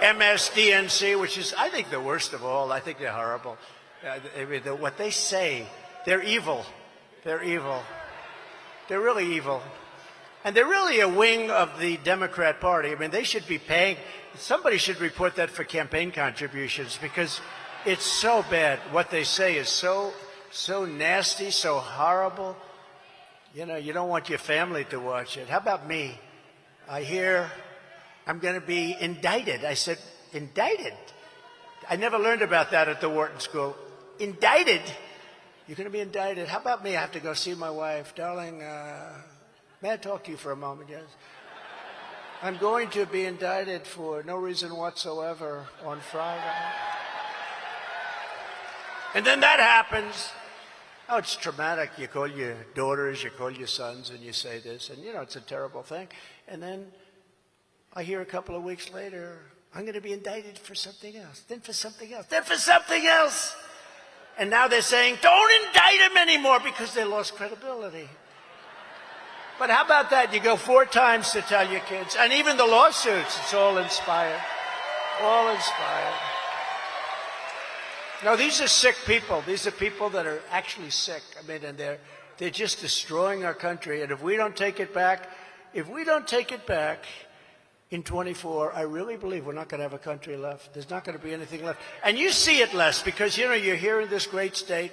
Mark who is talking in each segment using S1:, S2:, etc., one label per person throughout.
S1: MSDNC, which is, I think, the worst of all. I think they're horrible. What they say, they're evil. They're evil. They're really evil. And they're really a wing of the Democrat Party. I mean, they should be paying. Somebody should report that for campaign contributions, because it's so bad. What they say is so nasty, so horrible. You know, you don't want your family to watch it. How about me? I hear I'm going to be indicted. I said, indicted? I never learned about that at the Wharton School. Indicted? You're going to be indicted. How about me? I have to go see my wife. Darling, may I talk to you for a moment? Yes. I'm going to be indicted for no reason whatsoever on Friday. And then that happens. Oh, it's traumatic. You call your daughters, you call your sons, and you say this. And, you know, it's a terrible thing. And then I hear a couple of weeks later, I'm going to be indicted for something else, then for something else, then for something else. And now they're saying, don't indict him anymore, because they lost credibility. But how about that? You go 4 times to tell your kids. And even the lawsuits, it's all inspired. All inspired. No, these are sick people. These are people that are actually sick. I mean, and they're just destroying our country. And if we don't take it back, in 24, I really believe we're not going to have a country left. There's not going to be anything left. And you see it less, because, you know, you're here in this great state,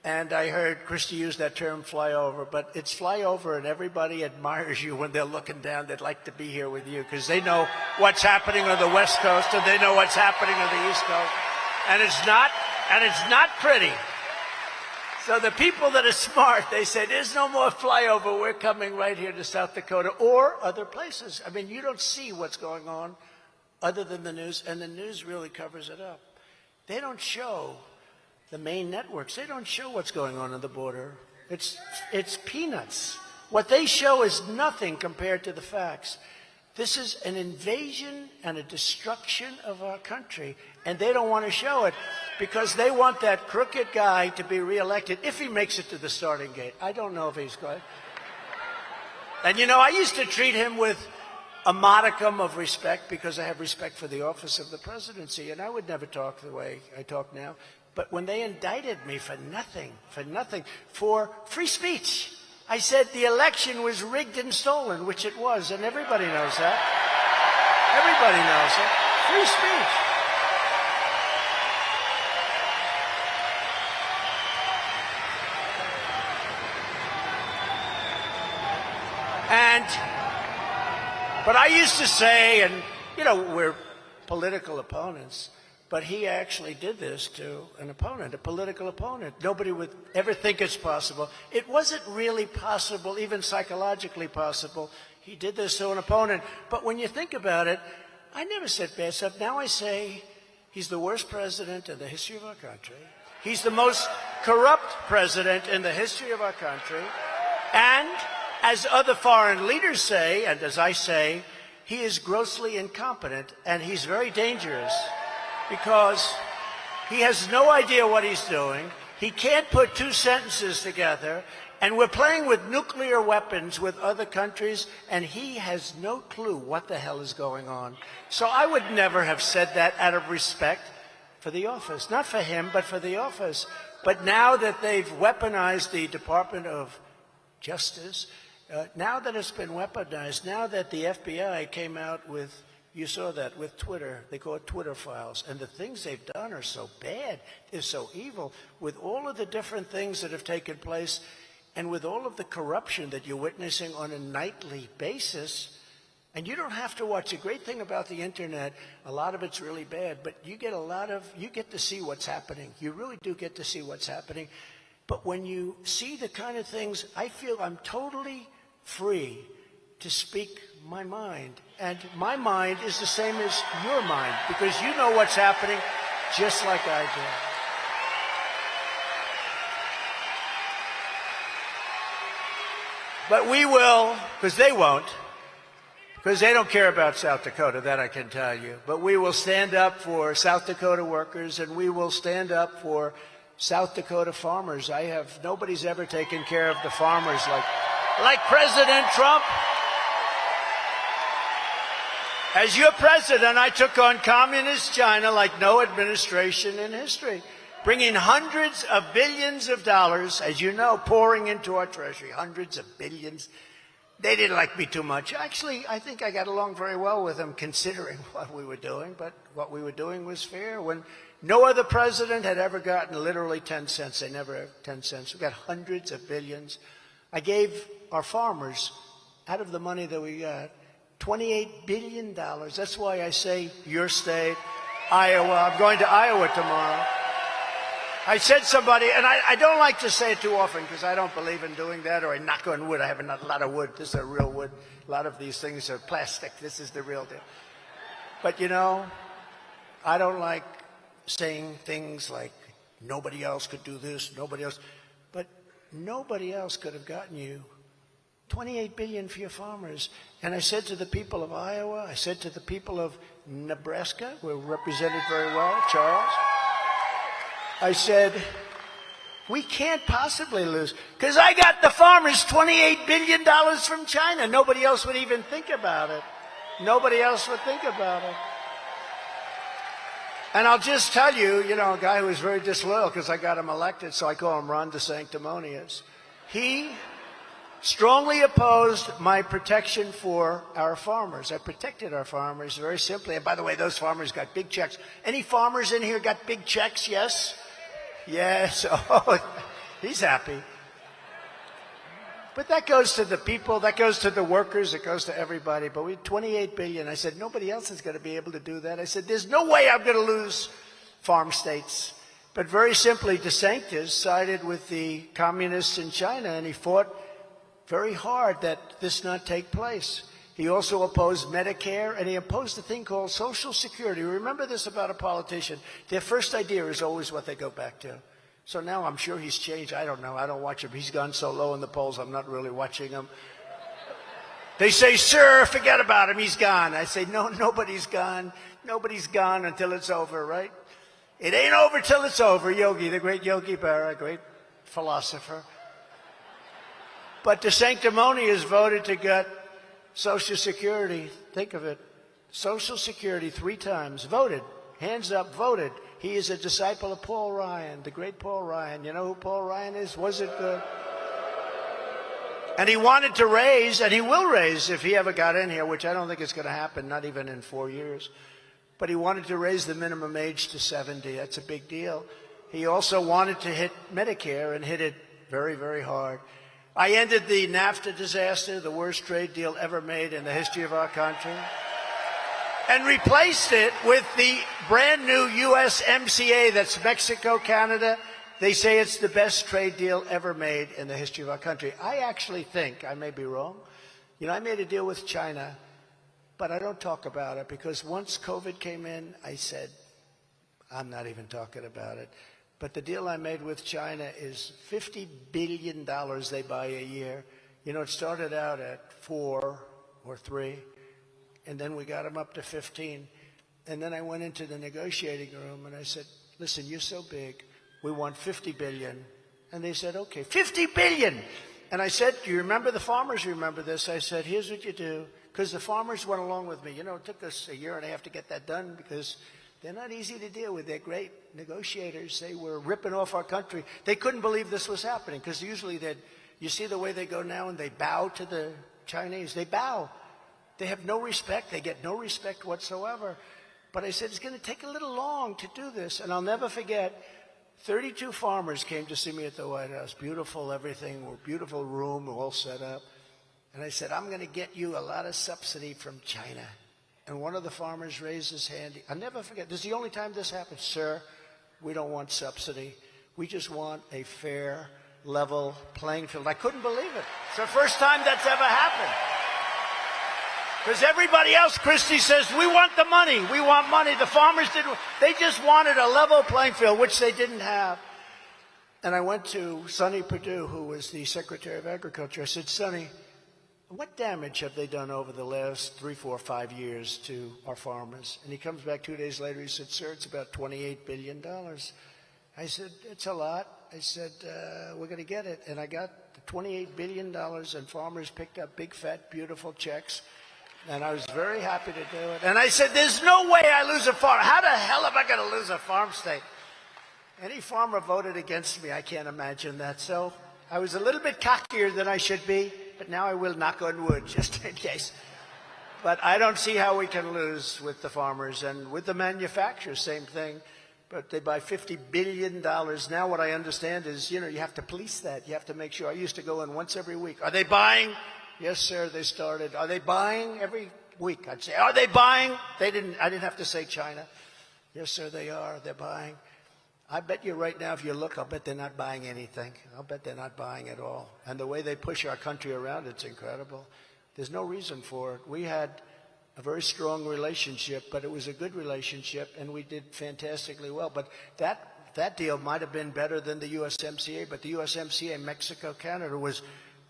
S1: and I heard Christie use that term, flyover, but it's flyover, and everybody admires you when they're looking down. They'd like to be here with you, because they know what's happening on the West Coast, and they know what's happening on the East Coast. And it's not pretty. So the people that are smart, they say, there's no more flyover. We're coming right here to South Dakota or other places. I mean, you don't see what's going on other than the news, and the news really covers it up. They don't show the main networks. They don't show what's going on the border. It's peanuts. What they show is nothing compared to the facts. This is an invasion and a destruction of our country, and they don't want to show it because they want that crooked guy to be reelected if he makes it to the starting gate. I don't know if he's going. And, you know, I used to treat him with a modicum of respect, because I have respect for the office of the presidency, and I would never talk the way I talk now. But when they indicted me for nothing, for free speech, I said the election was rigged and stolen, which it was, and everybody knows that. Everybody knows it. Free speech. But I used to say, and, you know, we're political opponents, but he actually did this to an opponent, a political opponent. Nobody would ever think it's possible. It wasn't really possible, even psychologically possible. He did this to an opponent. But when you think about it, I never said bad stuff. Now I say he's the worst president in the history of our country. He's the most corrupt president in the history of our country. And as other foreign leaders say, and as I say, he is grossly incompetent, and he's very dangerous, because he has no idea what he's doing. He can't put 2 sentences together, and we're playing with nuclear weapons with other countries, and he has no clue what the hell is going on. So I would never have said that out of respect for the office. Not for him, but for the office. But now that they've weaponized the Department of Justice, now that it's been weaponized, now that the FBI came out with, you saw that, with Twitter, they call it Twitter files, and the things they've done are so bad, they're so evil, with all of the different things that have taken place, and with all of the corruption that you're witnessing on a nightly basis. And you don't have to watch. The great thing about the internet, a lot of it's really bad, but you get you get to see what's happening. You really do get to see what's happening. But when you see the kind of things, I feel I'm totally free to speak my mind. And my mind is the same as your mind, because you know what's happening just like I do. But we will, because they won't, because they don't care about South Dakota, that I can tell you. But we will stand up for South Dakota workers, and we will stand up for South Dakota farmers. Nobody's ever taken care of the farmers like President Trump. As your president, I took on communist China like no administration in history, bringing hundreds of billions of dollars, as you know, pouring into our treasury, hundreds of billions. They didn't like me too much. Actually, I think I got along very well with them considering what we were doing, but what we were doing was fair. When no other president had ever gotten literally 10 cents, they never had 10 cents. We got hundreds of billions. I gave our farmers, out of the money that we got, $28 billion. That's why I say your state, Iowa. I'm going to Iowa tomorrow. I said somebody, and I don't like to say it too often because I don't believe in doing that, or I knock on wood. I have a lot of wood. This is a real wood. A lot of these things are plastic. This is the real deal. But, you know, I don't like saying things like nobody else could do this, nobody else. But nobody else could have gotten you $28 billion for your farmers. And I said to the people of Iowa, I said to the people of Nebraska, we're represented very well, Charles, I said, we can't possibly lose, because I got the farmers $28 billion from China. Nobody else would even think about it. Nobody else would think about it. And I'll just tell you, you know, a guy who was very disloyal because I got him elected, so I call him Ron DeSanctimonious. He strongly opposed my protection for our farmers. I protected our farmers very simply. And by the way, those farmers got big checks. Any farmers in here got big checks? Yes? Yes. Oh, he's happy. But that goes to the people, that goes to the workers, it goes to everybody. But we had $28 billion. I said, nobody else is going to be able to do that. I said, there's no way I'm going to lose farm states. But very simply, DeSantis sided with the communists in China, and he fought very hard that this not take place. He also opposed Medicare, and he opposed a thing called Social Security. Remember this about a politician. Their first idea is always what they go back to. So now I'm sure he's changed. I don't know. I don't watch him. He's gone so low in the polls, I'm not really watching him. They say, sir, forget about him. He's gone. I say, no, nobody's gone. Nobody's gone until it's over, right? It ain't over till it's over. Yogi, the great Yogi Berra, great philosopher. But DeSanctimonious voted to get Social Security. Think of it. Social Security 3 times. Voted. Hands up, voted. He is a disciple of Paul Ryan, the great Paul Ryan. You know who Paul Ryan is? Was it good? And he wanted to raise, and he will raise if he ever got in here, which I don't think is going to happen, not even in 4 years. But he wanted to raise the minimum age to 70. That's a big deal. He also wanted to hit Medicare and hit it very, very hard. I ended the NAFTA disaster, the worst trade deal ever made in the history of our country, and replaced it with the brand new USMCA, that's Mexico, Canada. They say it's the best trade deal ever made in the history of our country. I actually think, I may be wrong, you know, I made a deal with China, but I don't talk about it because once COVID came in, I said, I'm not even talking about it. But the deal I made with China is $50 billion they buy a year. You know, it started out at 4 or 3, and then we got them up to 15. And then I went into the negotiating room and I said, listen, you're so big, we want $50 billion. And they said, okay, $50 billion. And I said, do you remember, the farmers remember this? I said, here's what you do, because the farmers went along with me. You know, it took us a year and a half to get that done because they're not easy to deal with. They're great negotiators. They were ripping off our country. They couldn't believe this was happening because usually you see the way they go now and they bow to the Chinese. They bow. They have no respect. They get no respect whatsoever. But I said, it's going to take a little long to do this. And I'll never forget, 32 farmers came to see me at the White House. Beautiful everything, beautiful room, all set up. And I said, I'm going to get you a lot of subsidy from China. And one of the farmers raised his hand. I'll never forget. This is the only time this happened. Sir, we don't want subsidy. We just want a fair, level playing field. I couldn't believe it. It's the first time that's ever happened. Because everybody else, Christie says, we want the money. We want money. The farmers didn't. They just wanted a level playing field, which they didn't have. And I went to Sonny Perdue, who was the Secretary of Agriculture. I said, Sonny, what damage have they done over the last 3, 4, 5 years to our farmers? And he comes back 2 days later. He said, sir, it's about $28 billion. I said, it's a lot. I said, we're going to get it. And I got the $28 billion, and farmers picked up big, fat, beautiful checks. And I was very happy to do it. And I said, there's no way I lose a farm. How the hell am I going to lose a farm state? Any farmer voted against me. I can't imagine that. So I was a little bit cockier than I should be, but now I will knock on wood just in case. But I don't see how we can lose with the farmers. And with the manufacturers, same thing. But they buy $50 billion. Now what I understand is, you have to police that. You have to make sure. I used to go in once every week. Are they buying? Yes, sir, they started. Are they buying? Every week I'd say, are they buying? I didn't have to say China. Yes, sir, they are. They're buying. I bet you right now, if you look, I'll bet they're not buying anything. I'll bet they're not buying at all. And the way they push our country around, it's incredible. There's no reason for it. We had a very strong relationship, but it was a good relationship, and we did fantastically well. But that deal might have been better than the USMCA, but the USMCA, Mexico, Canada, was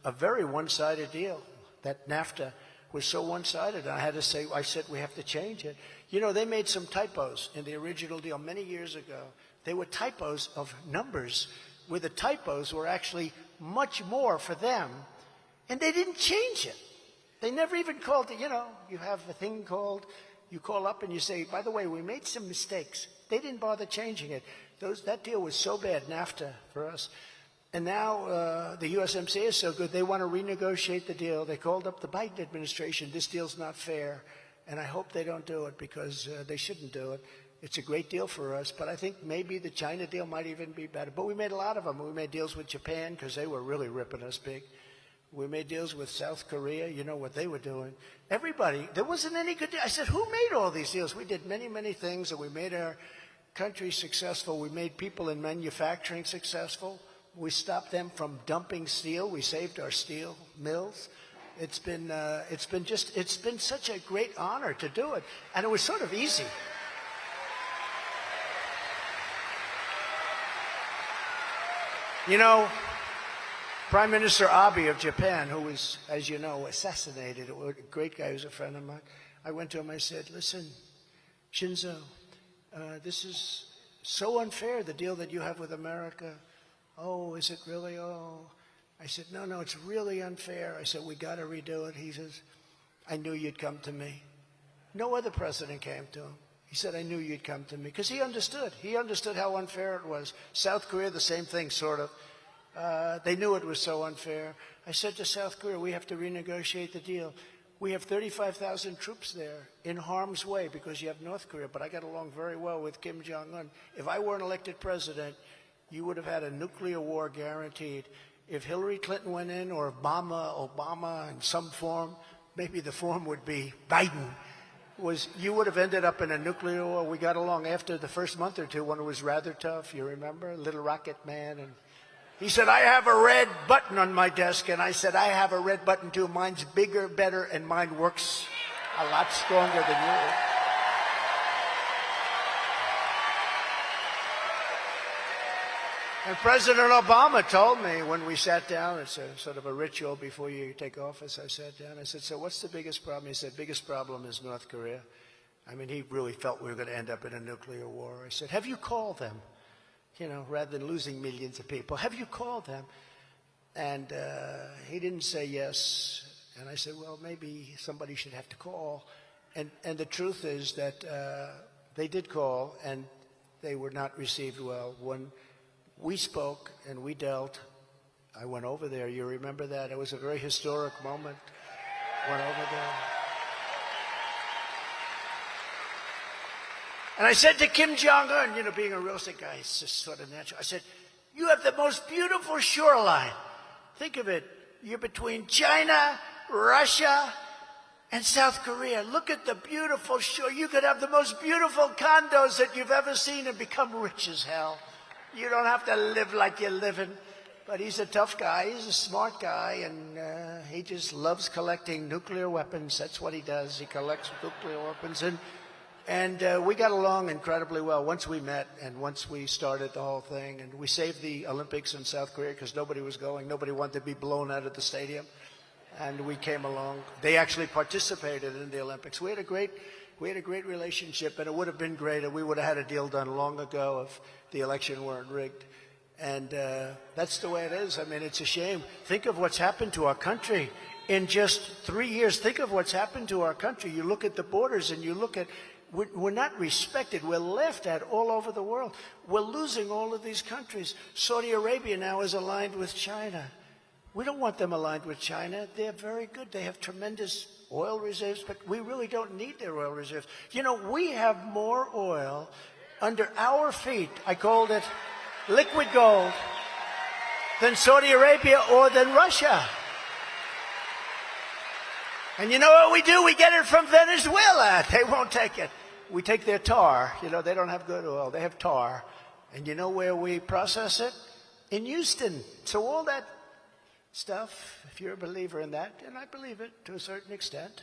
S1: a very one-sided deal. That NAFTA was so one-sided. I said, we have to change it. They made some typos in the original deal many years ago. They were typos of numbers, where the typos were actually much more for them, and they didn't change it. They never even called it, you have a thing called, you call up and you say, by the way, we made some mistakes. They didn't bother changing it. That deal was so bad, NAFTA, for us. And now the USMCA is so good, they want to renegotiate the deal. They called up the Biden administration. This deal's not fair. And I hope they don't do it, because they shouldn't do it. It's a great deal for us, but I think maybe the China deal might even be better. But we made a lot of them. We made deals with Japan, because they were really ripping us big. We made deals with South Korea. You know what they were doing. Everybody, there wasn't any good deal. I said, who made all these deals? We did many, many things, and we made our country successful. We made people in manufacturing successful. We stopped them from dumping steel. We saved our steel mills. It's been such a great honor to do it, and it was sort of easy. Prime Minister Abe of Japan, who was, as you know, assassinated, a great guy, who's a friend of mine. I went to him, I said, listen, Shinzo, this is so unfair, the deal that you have with America. Oh, is it really? Oh. I said, no, it's really unfair. I said, we got to redo it. He says, I knew you'd come to me. No other president came to him. He said, I knew you'd come to me, because he understood. He understood how unfair it was. South Korea, the same thing, sort of. They knew it was so unfair. I said to South Korea, we have to renegotiate the deal. We have 35,000 troops there in harm's way because you have North Korea, but I got along very well with Kim Jong-un. If I weren't elected president, you would have had a nuclear war guaranteed. If Hillary Clinton went in, or Obama in some form, maybe the form would be Biden, you would have ended up in a nuclear war. We got along after the first month or two when it was rather tough. You remember? Little Rocket Man. And he said, I have a red button on my desk. And I said, I have a red button too. Mine's bigger, better, and mine works a lot stronger than yours. And President Obama told me when we sat down, it's a sort of a ritual before you take office, I sat down, I said, so what's the biggest problem? He said, biggest problem is North Korea. I mean, he really felt we were going to end up in a nuclear war. I said, have you called them? Rather than losing millions of people, have you called them? And he didn't say yes. And I said, well, maybe somebody should have to call. And the truth is that they did call, and they were not received well. When we spoke and we dealt, I went over there. You remember that? It was a very historic moment. Went over there. And I said to Kim Jong-un, being a real estate guy, it's just sort of natural. I said, you have the most beautiful shoreline. Think of it. You're between China, Russia, and South Korea. Look at the beautiful shore. You could have the most beautiful condos that you've ever seen and become rich as hell. You don't have to live like you're living. But he's a tough guy. He's a smart guy, and he just loves collecting nuclear weapons. That's what he does. He collects nuclear weapons. And we got along incredibly well once we met and once we started the whole thing. And we saved the Olympics in South Korea because nobody was going. Nobody wanted to be blown out of the stadium. And we came along. They actually participated in the Olympics. We had a great relationship, and it would have been great if we would have had a deal done long ago if the election weren't rigged. And that's the way it is. I mean, it's a shame. Think of what's happened to our country in just 3 years. Think of what's happened to our country. You look at the borders and you look at, we're not respected. We're laughed at all over the world. We're losing all of these countries. Saudi Arabia now is aligned with China. We don't want them aligned with China. They're very good. They have tremendous oil reserves, but we really don't need their oil reserves. You know, we have more oil under our feet, I called it liquid gold, than Saudi Arabia or than Russia. And you know what we do? We get it from Venezuela. They won't take it. We take their tar. You know, they don't have good oil. They have tar. And you know where we process it? In Houston. So all that stuff, if you're a believer in that, and I believe it to a certain extent,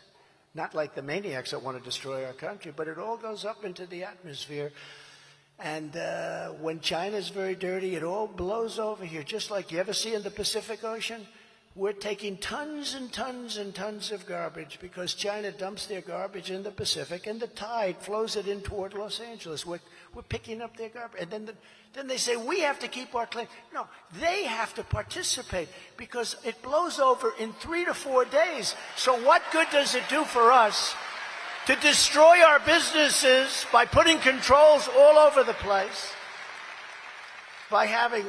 S1: not like the maniacs that want to destroy our country, but it all goes up into the atmosphere. And when China's very dirty, it all blows over here, just like you ever see in the Pacific Ocean. We're taking tons and tons and tons of garbage because China dumps their garbage in the Pacific, and the tide flows it in toward Los Angeles. We're picking up their garbage. And then they say, we have to keep our claim. No, they have to participate because it blows over in 3 to 4 days. So what good does it do for us to destroy our businesses by putting controls all over the place? By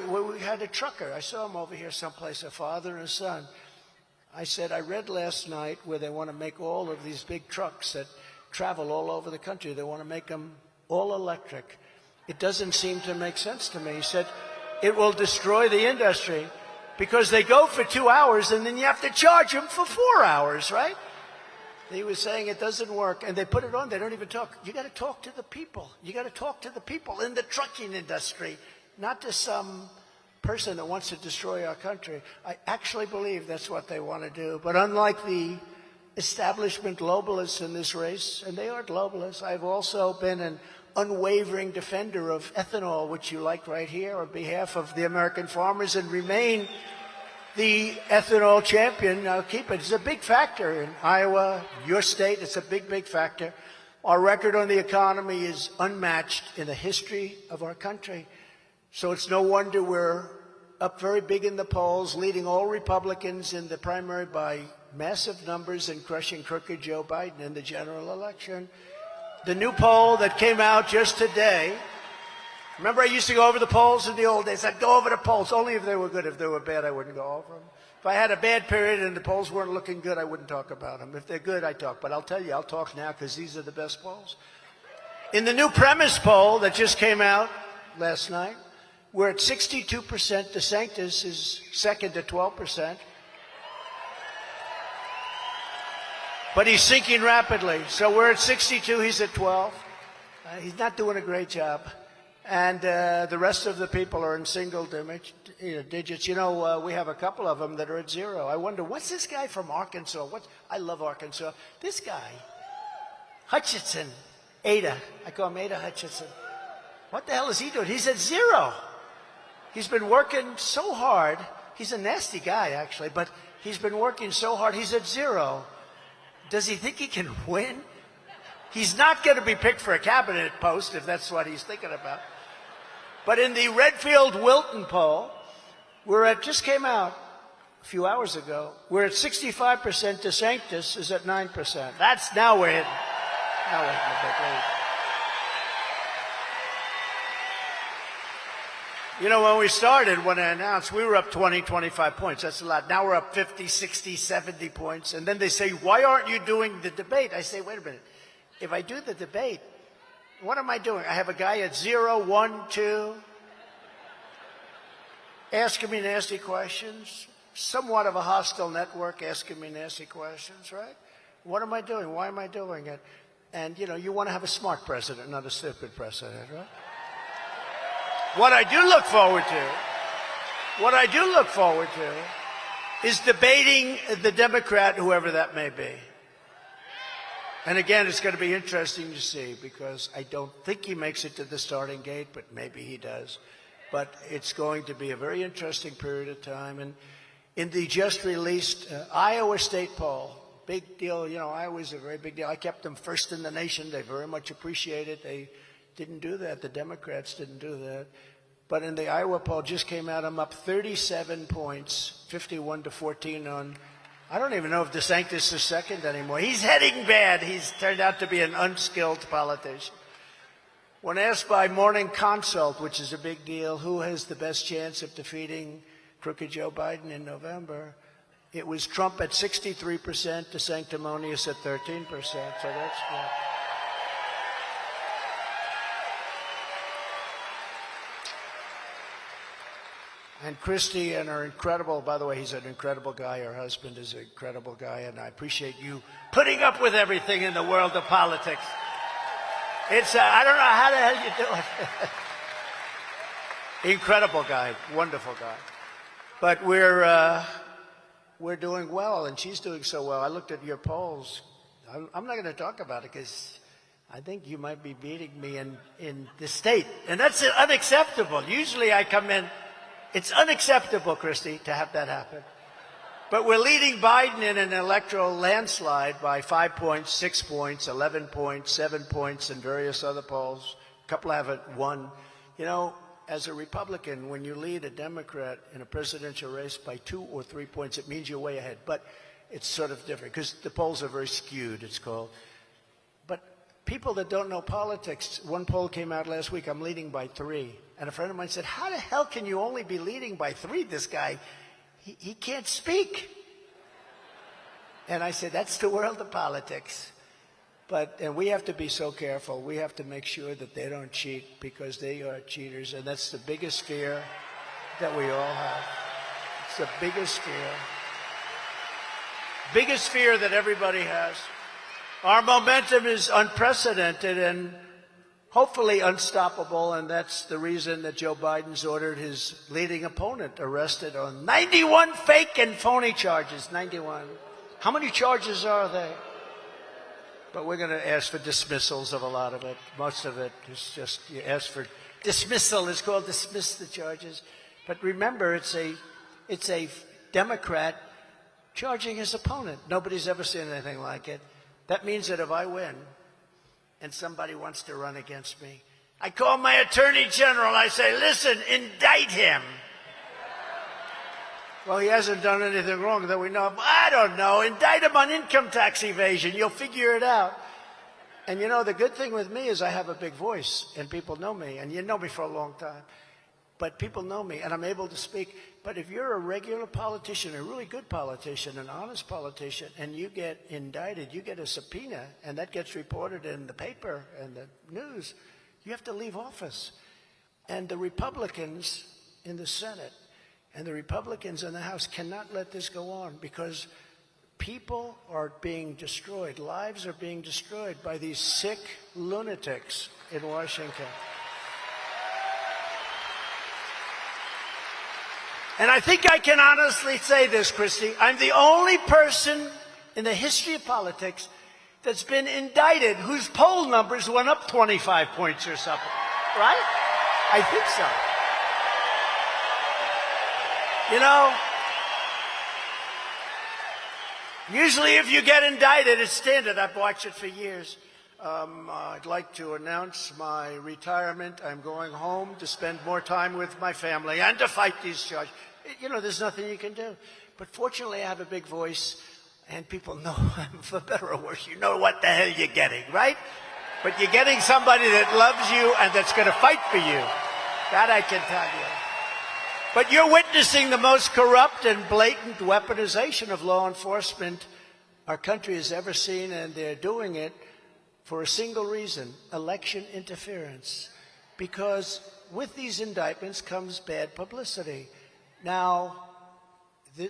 S1: we had a trucker. I saw him over here someplace, a father and a son. I said, I read last night where they want to make all of these big trucks that travel all over the country. They want to make them all electric. It doesn't seem to make sense to me. He said, it will destroy the industry because they go for 2 hours and then you have to charge them for 4 hours, right? He was saying it doesn't work, and they put it on. They don't even talk. You got to talk to the people. You got to talk to the people in the trucking industry, not to some person that wants to destroy our country. I actually believe that's what they want to do. But unlike the establishment globalists in this race, and they are globalists, I've also been an unwavering defender of ethanol, which you like right here, on behalf of the American farmers, and remain the ethanol champion. I'll keep it. It's a big factor in Iowa, your state. It's a big, big factor. Our record on the economy is unmatched in the history of our country. So it's no wonder we're up very big in the polls, leading all Republicans in the primary by massive numbers and crushing crooked Joe Biden in the general election. The new poll that came out just today, remember I used to go over the polls in the old days. I'd go over the polls only if they were good. If they were bad, I wouldn't go over them. If I had a bad period and the polls weren't looking good, I wouldn't talk about them. If they're good, I talk. But I'll tell you, I'll talk now because these are the best polls. In the new premise poll that just came out last night, we're at 62%. DeSantis is second at 12%. But he's sinking rapidly. So we're at 62, he's at 12. He's not doing a great job. And the rest of the people are in single digits. You know, we have a couple of them that are at 0. I wonder, what's this guy from Arkansas? I love Arkansas. This guy, Hutchinson, Ada. I call him Ada Hutchinson. What the hell is he doing? He's at 0. He's been working so hard. He's a nasty guy, actually, but he's been working so hard. He's at 0. Does he think he can win? He's not going to be picked for a cabinet post if that's what he's thinking about. But in the Redfield-Wilton poll, just came out a few hours ago, we're at 65%. DeSantis is at 9%. Now we're hitting. Now we're hitting the big lead. You know, when we started, when I announced, we were up 20, 25 points. That's a lot. Now we're up 50, 60, 70 points. And then they say, why aren't you doing the debate? I say, wait a minute. If I do the debate, what am I doing? I have a guy at 0, 1, 2, asking me nasty questions, somewhat of a hostile network asking me nasty questions, right? What am I doing? Why am I doing it? And, you know, you want to have a smart president, not a stupid president, right? What I do look forward to is debating the Democrat, whoever that may be. And again, it's going to be interesting to see because I don't think he makes it to the starting gate, but maybe he does. But it's going to be a very interesting period of time. And in the just released Iowa state poll, big deal, you know, Iowa's a very big deal. I kept them first in the nation. They very much appreciate it. They didn't do that. The Democrats didn't do that. But in the Iowa poll just came out, I'm up 37 points, 51 to 14 on I don't even know if DeSantis is second anymore. He's heading bad. He's turned out to be an unskilled politician. When asked by Morning Consult, which is a big deal, who has the best chance of defeating crooked Joe Biden in November, it was Trump at 63%, DeSanctimonious at 13%. So that's good. And Christie and her incredible, by the way, he's an incredible guy. Her husband is an incredible guy, and I appreciate you putting up with everything in the world of politics. It's, I don't know how the hell you do it. Incredible guy, wonderful guy. But we're doing well, and she's doing so well. I looked at your polls. I'm not going to talk about it because I think you might be beating me in the state, and that's unacceptable. Usually I come in. It's unacceptable, Christie, to have that happen. But we're leading Biden in an electoral landslide by 5 points, 6 points, 11 points, 7 points, and various other polls. A couple haven't won. You know, as a Republican, when you lead a Democrat in a presidential race by 2 or 3 points, it means you're way ahead. But it's sort of different because the polls are very skewed, it's called. But people that don't know politics, one poll came out last week, I'm leading by 3. And a friend of mine said, how the hell can you only be leading by 3? This guy, he can't speak. And I said, that's the world of politics. And we have to be so careful. We have to make sure that they don't cheat because they are cheaters. And that's the biggest fear that we all have. It's the biggest fear. Biggest fear that everybody has. Our momentum is unprecedented and hopefully unstoppable, and that's the reason that Joe Biden's ordered his leading opponent arrested on 91 fake and phony charges. 91. How many charges are they? But we're going to ask for dismissals of a lot of it. Most of it is just you ask for dismissal. It's called dismiss the charges. But remember, it's a Democrat charging his opponent. Nobody's ever seen anything like it. That means that if I win, and somebody wants to run against me, I call my attorney general. I say, listen, indict him. Well, he hasn't done anything wrong that we know of. I don't know. Indict him on income tax evasion. You'll figure it out. And you know, the good thing with me is I have a big voice, and people know me, and you know me for a long time. But people know me, and I'm able to speak. But if you're a regular politician, a really good politician, an honest politician, and you get indicted, you get a subpoena, and that gets reported in the paper and the news, you have to leave office. And the Republicans in the Senate and the Republicans in the House cannot let this go on because people are being destroyed. Lives are being destroyed by these sick lunatics in Washington. And I think I can honestly say this, Christie. I'm the only person in the history of politics that's been indicted whose poll numbers went up 25 points or something. Right? I think so. You know, usually if you get indicted, it's standard. I've watched it for years. I'd like to announce my retirement. I'm going home to spend more time with my family and to fight these charges. You know, there's nothing you can do. But fortunately, I have a big voice, and people know, for better or worse, you know what the hell you're getting, right? But you're getting somebody that loves you and that's going to fight for you. That I can tell you. But you're witnessing the most corrupt and blatant weaponization of law enforcement our country has ever seen, and they're doing it for a single reason: election interference. Because with these indictments comes bad publicity. Now,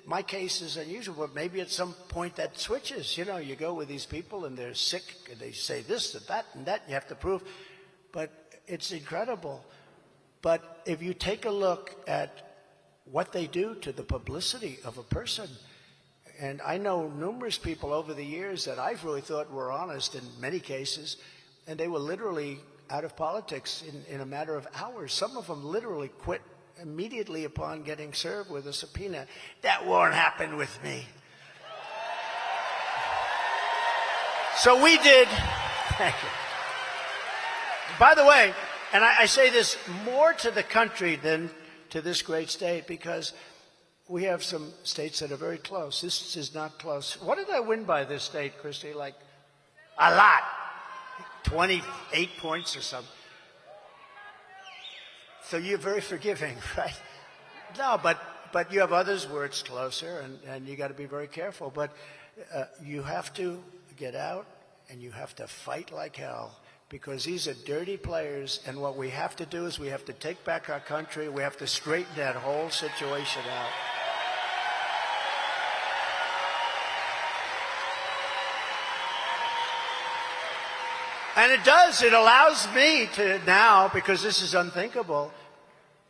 S1: my case is unusual, but maybe at some point that switches. You know, you go with these people and they're sick and they say this and that and that, and you have to prove. But it's incredible. But if you take a look at what they do to the publicity of a person, and I know numerous people over the years that I've really thought were honest in many cases, and they were literally out of politics in a matter of hours. Some of them literally quit immediately upon getting served with a subpoena. That won't happen with me. So we did. Thank you. By the way, and I say this more to the country than to this great state, because we have some states that are very close. This is not close. What did I win by this state, Christy? Like a lot. 28 points or something. So you're very forgiving, right? No, but you have others where it's closer, and you got to be very careful. But you have to get out, and you have to fight like hell, because these are dirty players, and what we have to do is we have to take back our country. We have to straighten that whole situation out. And it does. It allows me to now, because this is unthinkable,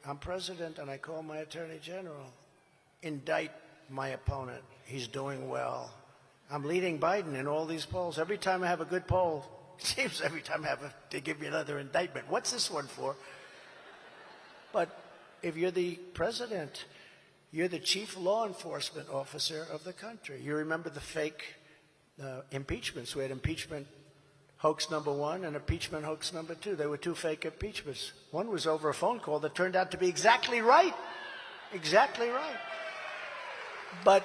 S1: I'm president and I call my attorney general, indict my opponent. He's doing well. I'm leading Biden in all these polls. Every time I have a good poll, it seems every time I have they give me another indictment. What's this one for? But if you're the president, you're the chief law enforcement officer of the country. You remember the fake impeachments. We had impeachment hoax number 1 and impeachment hoax number 2. They were 2 fake impeachments. One was over a phone call that turned out to be exactly right. Exactly right. But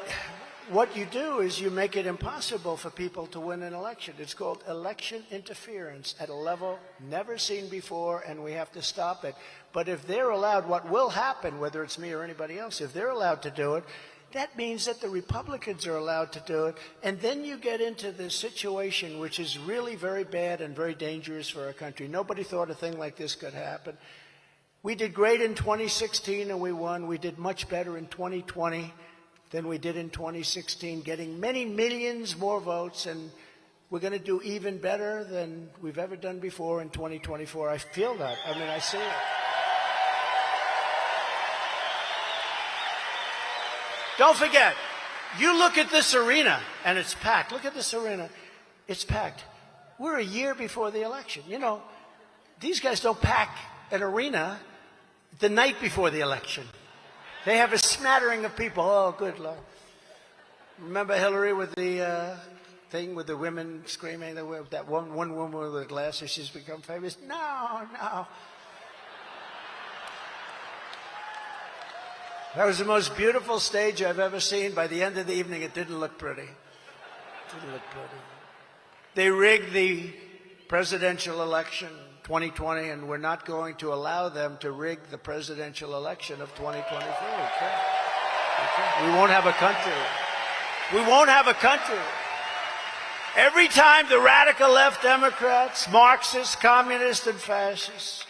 S1: what you do is you make it impossible for people to win an election. It's called election interference at a level never seen before, and we have to stop it. But if they're allowed, what will happen, whether it's me or anybody else, if they're allowed to do it, that means that the Republicans are allowed to do it, and then you get into this situation which is really very bad and very dangerous for our country. Nobody thought a thing like this could happen. We did great in 2016 and we won. We did much better in 2020 than we did in 2016, getting many millions more votes, and we're going to do even better than we've ever done before in 2024. I feel that. I mean, I see it. Don't forget, you look at this arena, and it's packed. Look at this arena. It's packed. We're a year before the election. You know, these guys don't pack an arena the night before the election. They have a smattering of people. Oh, good Lord. Remember Hillary with the thing with the women screaming? That one woman with the glasses, she's become famous? No. That was the most beautiful stage I've ever seen. By the end of the evening, it didn't look pretty. It didn't look pretty. They rigged the presidential election 2020, and we're not going to allow them to rig the presidential election of 2024. We won't have a country. We won't have a country. Every time the radical left Democrats, Marxists, communists, and fascists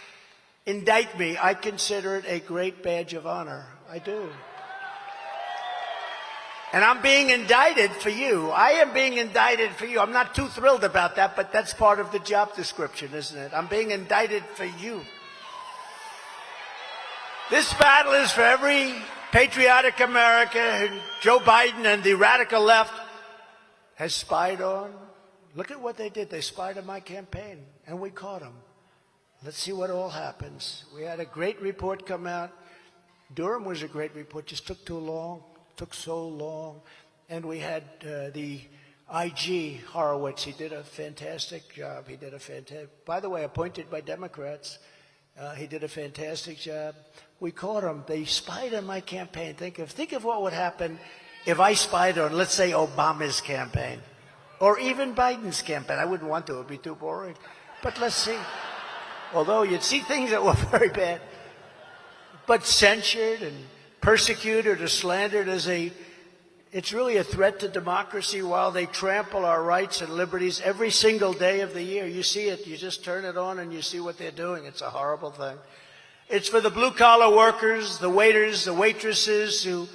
S1: indict me, I consider it a great badge of honor. I do. And I'm being indicted for you. I am being indicted for you. I'm not too thrilled about that, but that's part of the job description, isn't it? I'm being indicted for you. This battle is for every patriotic American who Joe Biden and the radical left has spied on. Look at what they did. They spied on my campaign, and we caught them. Let's see what all happens. We had a great report come out. Durham was a great report, just took too long, took so long. And we had the IG, Horowitz. He did a fantastic job. By the way, appointed by Democrats. He did a fantastic job. We caught him. They spied on my campaign. Think of what would happen if I spied on, let's say, Obama's campaign. Or even Biden's campaign. I wouldn't want to. It would be too boring. But let's see. Although you'd see things that were very bad. But censured and persecuted or slandered it's really a threat to democracy while they trample our rights and liberties every single day of the year. You see it. You just turn it on and you see what they're doing. It's a horrible thing. It's for the blue-collar workers, the waiters, the waitresses who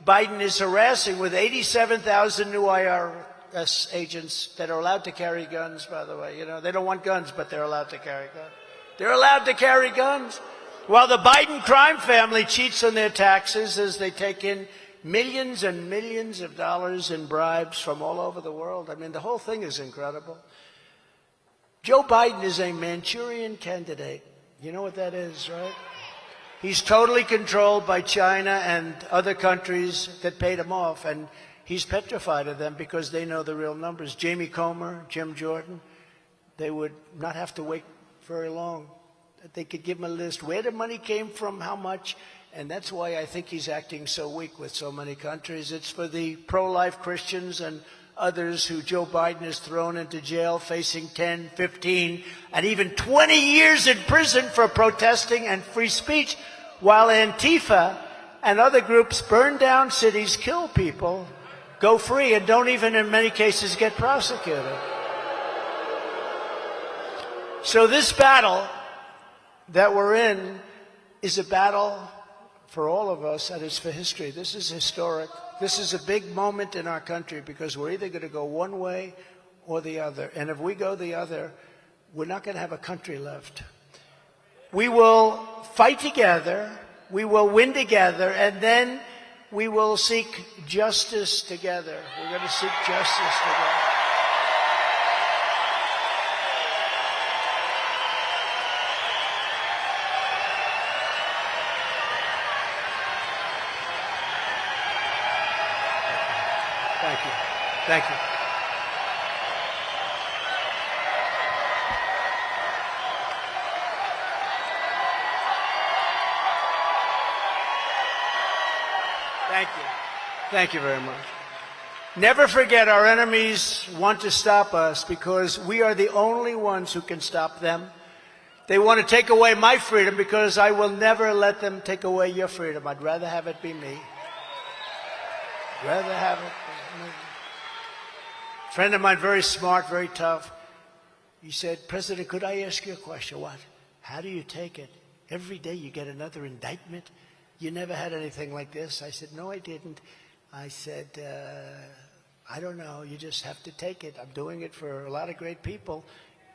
S1: Biden is harassing with 87,000 new IRS agents that are allowed to carry guns, by the way. You know, they don't want guns, but they're allowed to carry guns. They're allowed to carry guns. While the Biden crime family cheats on their taxes as they take in millions and millions of dollars in bribes from all over the world. I mean, the whole thing is incredible. Joe Biden is a Manchurian candidate. You know what that is, right? He's totally controlled by China and other countries that paid him off, and he's petrified of them because they know the real numbers. Jamie Comer, Jim Jordan, they would not have to wait very long. They could give him a list where the money came from, how much, And that's why I think he's acting so weak with so many countries. It's for the pro-life Christians and others who Joe Biden has thrown into jail, facing 10, 15, and even 20 years in prison for protesting and free speech, while Antifa and other groups burn down cities, kill people, go free, and don't even in many cases get prosecuted. So this battle that we're in is a battle for all of us, and it's for history. This is historic. This is a big moment in our country because we're either going to go one way or the other. And if we go the other, we're not going to have a country left. We will fight together, we will win together, and then we will seek justice together. We're going to seek justice together. Thank you. Thank you. Thank you. Thank you very much. Never forget, our enemies want to stop us because we are the only ones who can stop them. They want to take away my freedom because I will never let them take away your freedom. I'd rather have it be me. Rather have it be me. A friend of mine, very smart, very tough. He said, President, could I ask you a question? What? How do you take it? Every day you get another indictment? You never had anything like this? I said, no, I didn't. I said, I don't know. You just have to take it. I'm doing it for a lot of great people.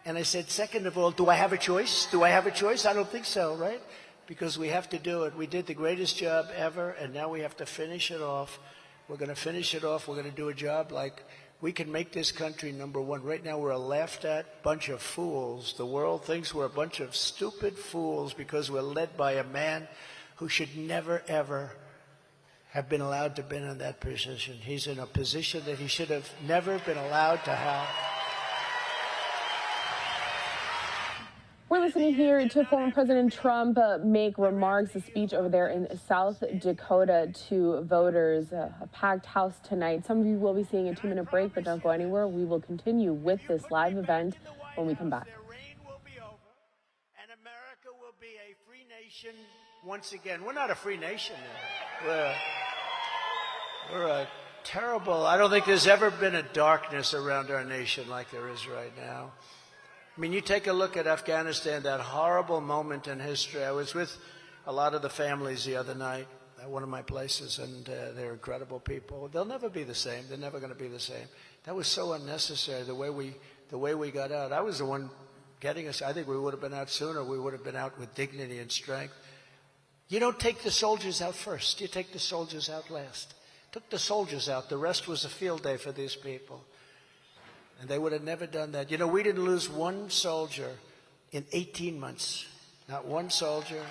S1: And I said, second of all, do I have a choice? Do I have a choice? I don't think so, right? Because we have to do it. We did the greatest job ever, and now we have to finish it off. We're going to finish it off. We're going to do a job like we can make this country number one. Right now we're a laughed-at bunch of fools. The world thinks we're a bunch of stupid fools because we're led by a man who should never, ever have been allowed to be in that position. He's in a position that he should have never been allowed to have.
S2: We're listening here to former President Trump make remarks, a speech over there in South Dakota to voters. A packed house tonight. Some of you will be seeing a 2-minute break, but don't go anywhere. We will continue with this live event when we come back.
S1: Their reign will be over, and America will be a free nation once again. We're not a free nation now. We're a terrible, I don't think there's ever been a darkness around our nation like there is right now. I mean, you take a look at Afghanistan, that horrible moment in history. I was with a lot of the families the other night at one of my places, and they're incredible people. They'll never be the same. They're never going to be the same. That was so unnecessary, the way we got out. I was the one getting us. I think we would have been out sooner. We would have been out with dignity and strength. You don't take the soldiers out first. You take the soldiers out last. Took the soldiers out. The rest was a field day for these people. And they would have never done that. You know, we didn't lose one soldier in 18 months. Not one soldier.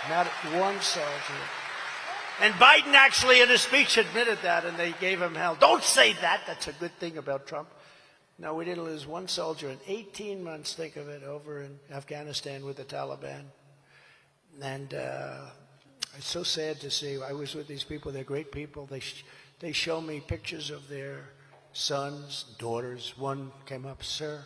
S1: Not one soldier. And Biden actually in his speech admitted that, and they gave him hell. Don't say that. That's a good thing about Trump. No, we didn't lose one soldier in 18 months, think of it, over in Afghanistan with the Taliban. And it's so sad to see. I was with these people. They're great people. They show me pictures of their sons, daughters. One came up, sir,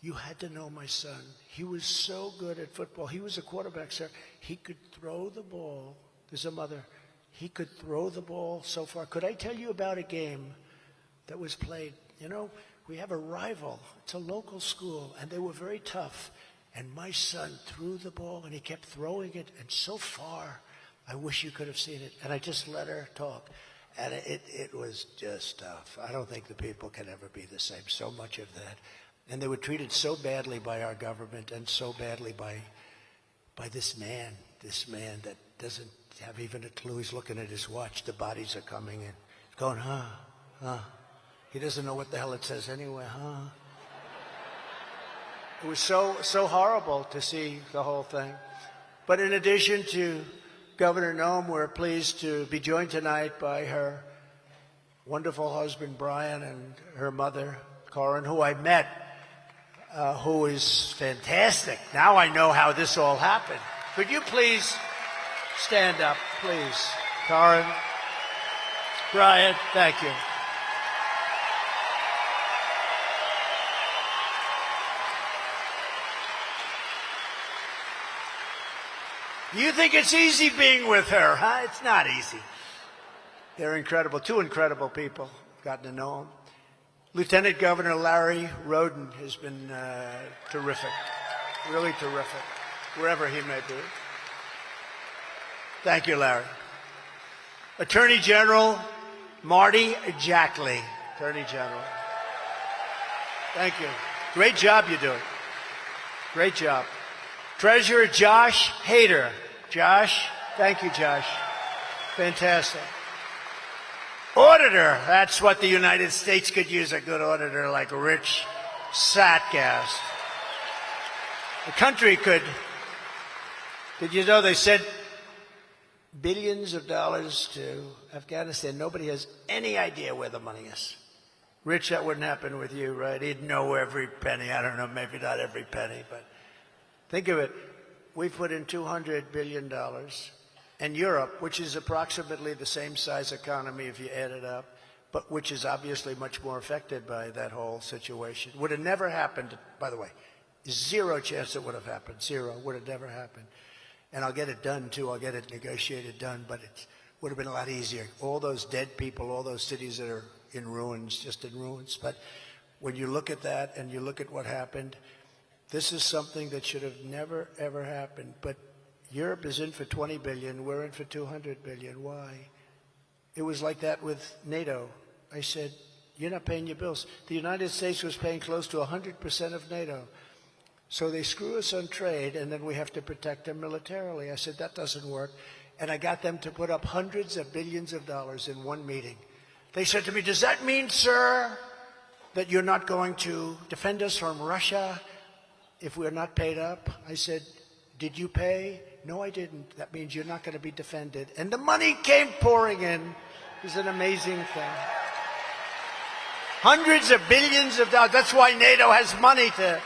S1: you had to know my son. He was so good at football. He was a quarterback, sir. He could throw the ball. There's a mother. He could throw the ball so far. Could I tell you about a game that was played? You know, we have a rival. It's a local school, and they were very tough. And my son threw the ball, and he kept throwing it, and so far, I wish you could have seen it. And I just let her talk. And it was just tough. I don't think the people can ever be the same. So much of that. And they were treated so badly by our government and so badly by this man that doesn't have even a clue. He's looking at his watch. The bodies are coming in. He's going, huh. He doesn't know what the hell it says anyway, huh. It was so horrible to see the whole thing. But in addition to Governor Noem, we're pleased to be joined tonight by her wonderful husband, Brian, and her mother, Corin, who I met, who is fantastic. Now I know how this all happened. Could you please stand up, please? Karen, Brian, thank you. You think it's easy being with her, huh? It's not easy. They're incredible, two incredible people. Gotten to know them. Lieutenant Governor Larry Roden has been terrific, really terrific, wherever he may be. Thank you, Larry. Attorney General Marty Jackley, Attorney General. Thank you. Great job you're doing. Great job. Treasurer Josh Hader. Josh, thank you, Josh. Fantastic. Auditor, that's what the United States could use, a good auditor like Rich Satgast. The country could, did you know they sent billions of dollars to Afghanistan? Nobody has any idea where the money is. Rich, that wouldn't happen with you, right? He'd know every penny. I don't know, maybe not every penny, but think of it. We put in $200 billion. And Europe, which is approximately the same size economy if you add it up, but which is obviously much more affected by that whole situation, would have never happened, by the way. Zero chance it would have happened. Zero. Would have never happened. And I'll get it done, too. I'll get it negotiated done, but it would have been a lot easier. All those dead people, all those cities that are in ruins, just in ruins. But when you look at that and you look at what happened, this is something that should have never, ever happened. But Europe is in for 20 billion. We're in for 200 billion. Why? It was like that with NATO. I said, you're not paying your bills. The United States was paying close to 100% of NATO. So they screw us on trade, and then we have to protect them militarily. I said, that doesn't work. And I got them to put up hundreds of billions of dollars in one meeting. They said to me, does that mean, sir, that you're not going to defend us from Russia if we're not paid up? I said, did you pay? No, I didn't. That means you're not going to be defended. And the money came pouring in. It was an amazing thing. Hundreds of billions of dollars. That's why NATO has money to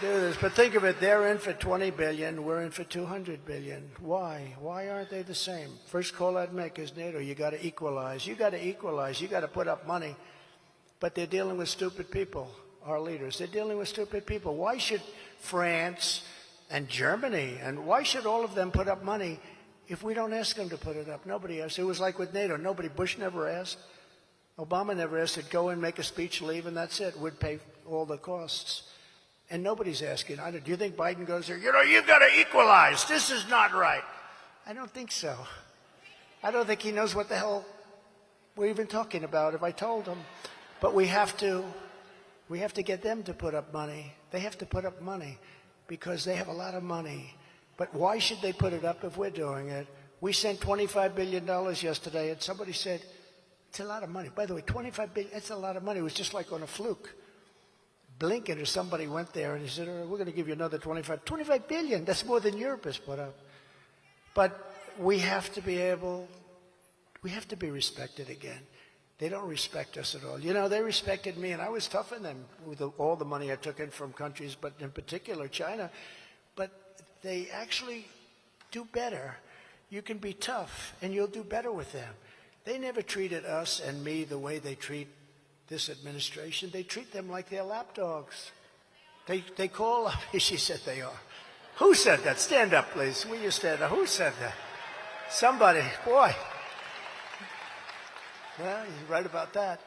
S1: do this. But think of it. They're in for 20 billion. We're in for 200 billion. Why? Why aren't they the same? First call I'd make is NATO. You got to equalize. You got to equalize. You got to put up money. But they're dealing with stupid people, our leaders. They're dealing with stupid people. Why should France and Germany, and why should all of them put up money if we don't ask them to put it up? Nobody asked. It was like with NATO. Nobody, Bush never asked. Obama never asked. It'd go in, make a speech, leave, and that's it. We'd pay all the costs. And nobody's asking. Do you think Biden goes there? You've got to equalize. This is not right. I don't think so. I don't think he knows what the hell we're even talking about if I told him. But we have to get them to put up money. They have to put up money, because they have a lot of money. But why should they put it up if we're doing it? We sent $25 billion yesterday, and somebody said, it's a lot of money. By the way, $25 billion, that's a lot of money. It was just like on a fluke. Blinken or somebody went there, and he said, we're going to give you another $25 billion. That's more than Europe has put up. But we have to be respected again. They don't respect us at all. They respected me, and I was tough on them with all the money I took in from countries, but in particular China. But they actually do better. You can be tough, and you'll do better with them. They never treated us and me the way they treat this administration. They treat them like they're lapdogs. They call up. She said they are. Who said that? Stand up, please. Will you stand up? Who said that? Somebody. Boy. Well, you're right about that.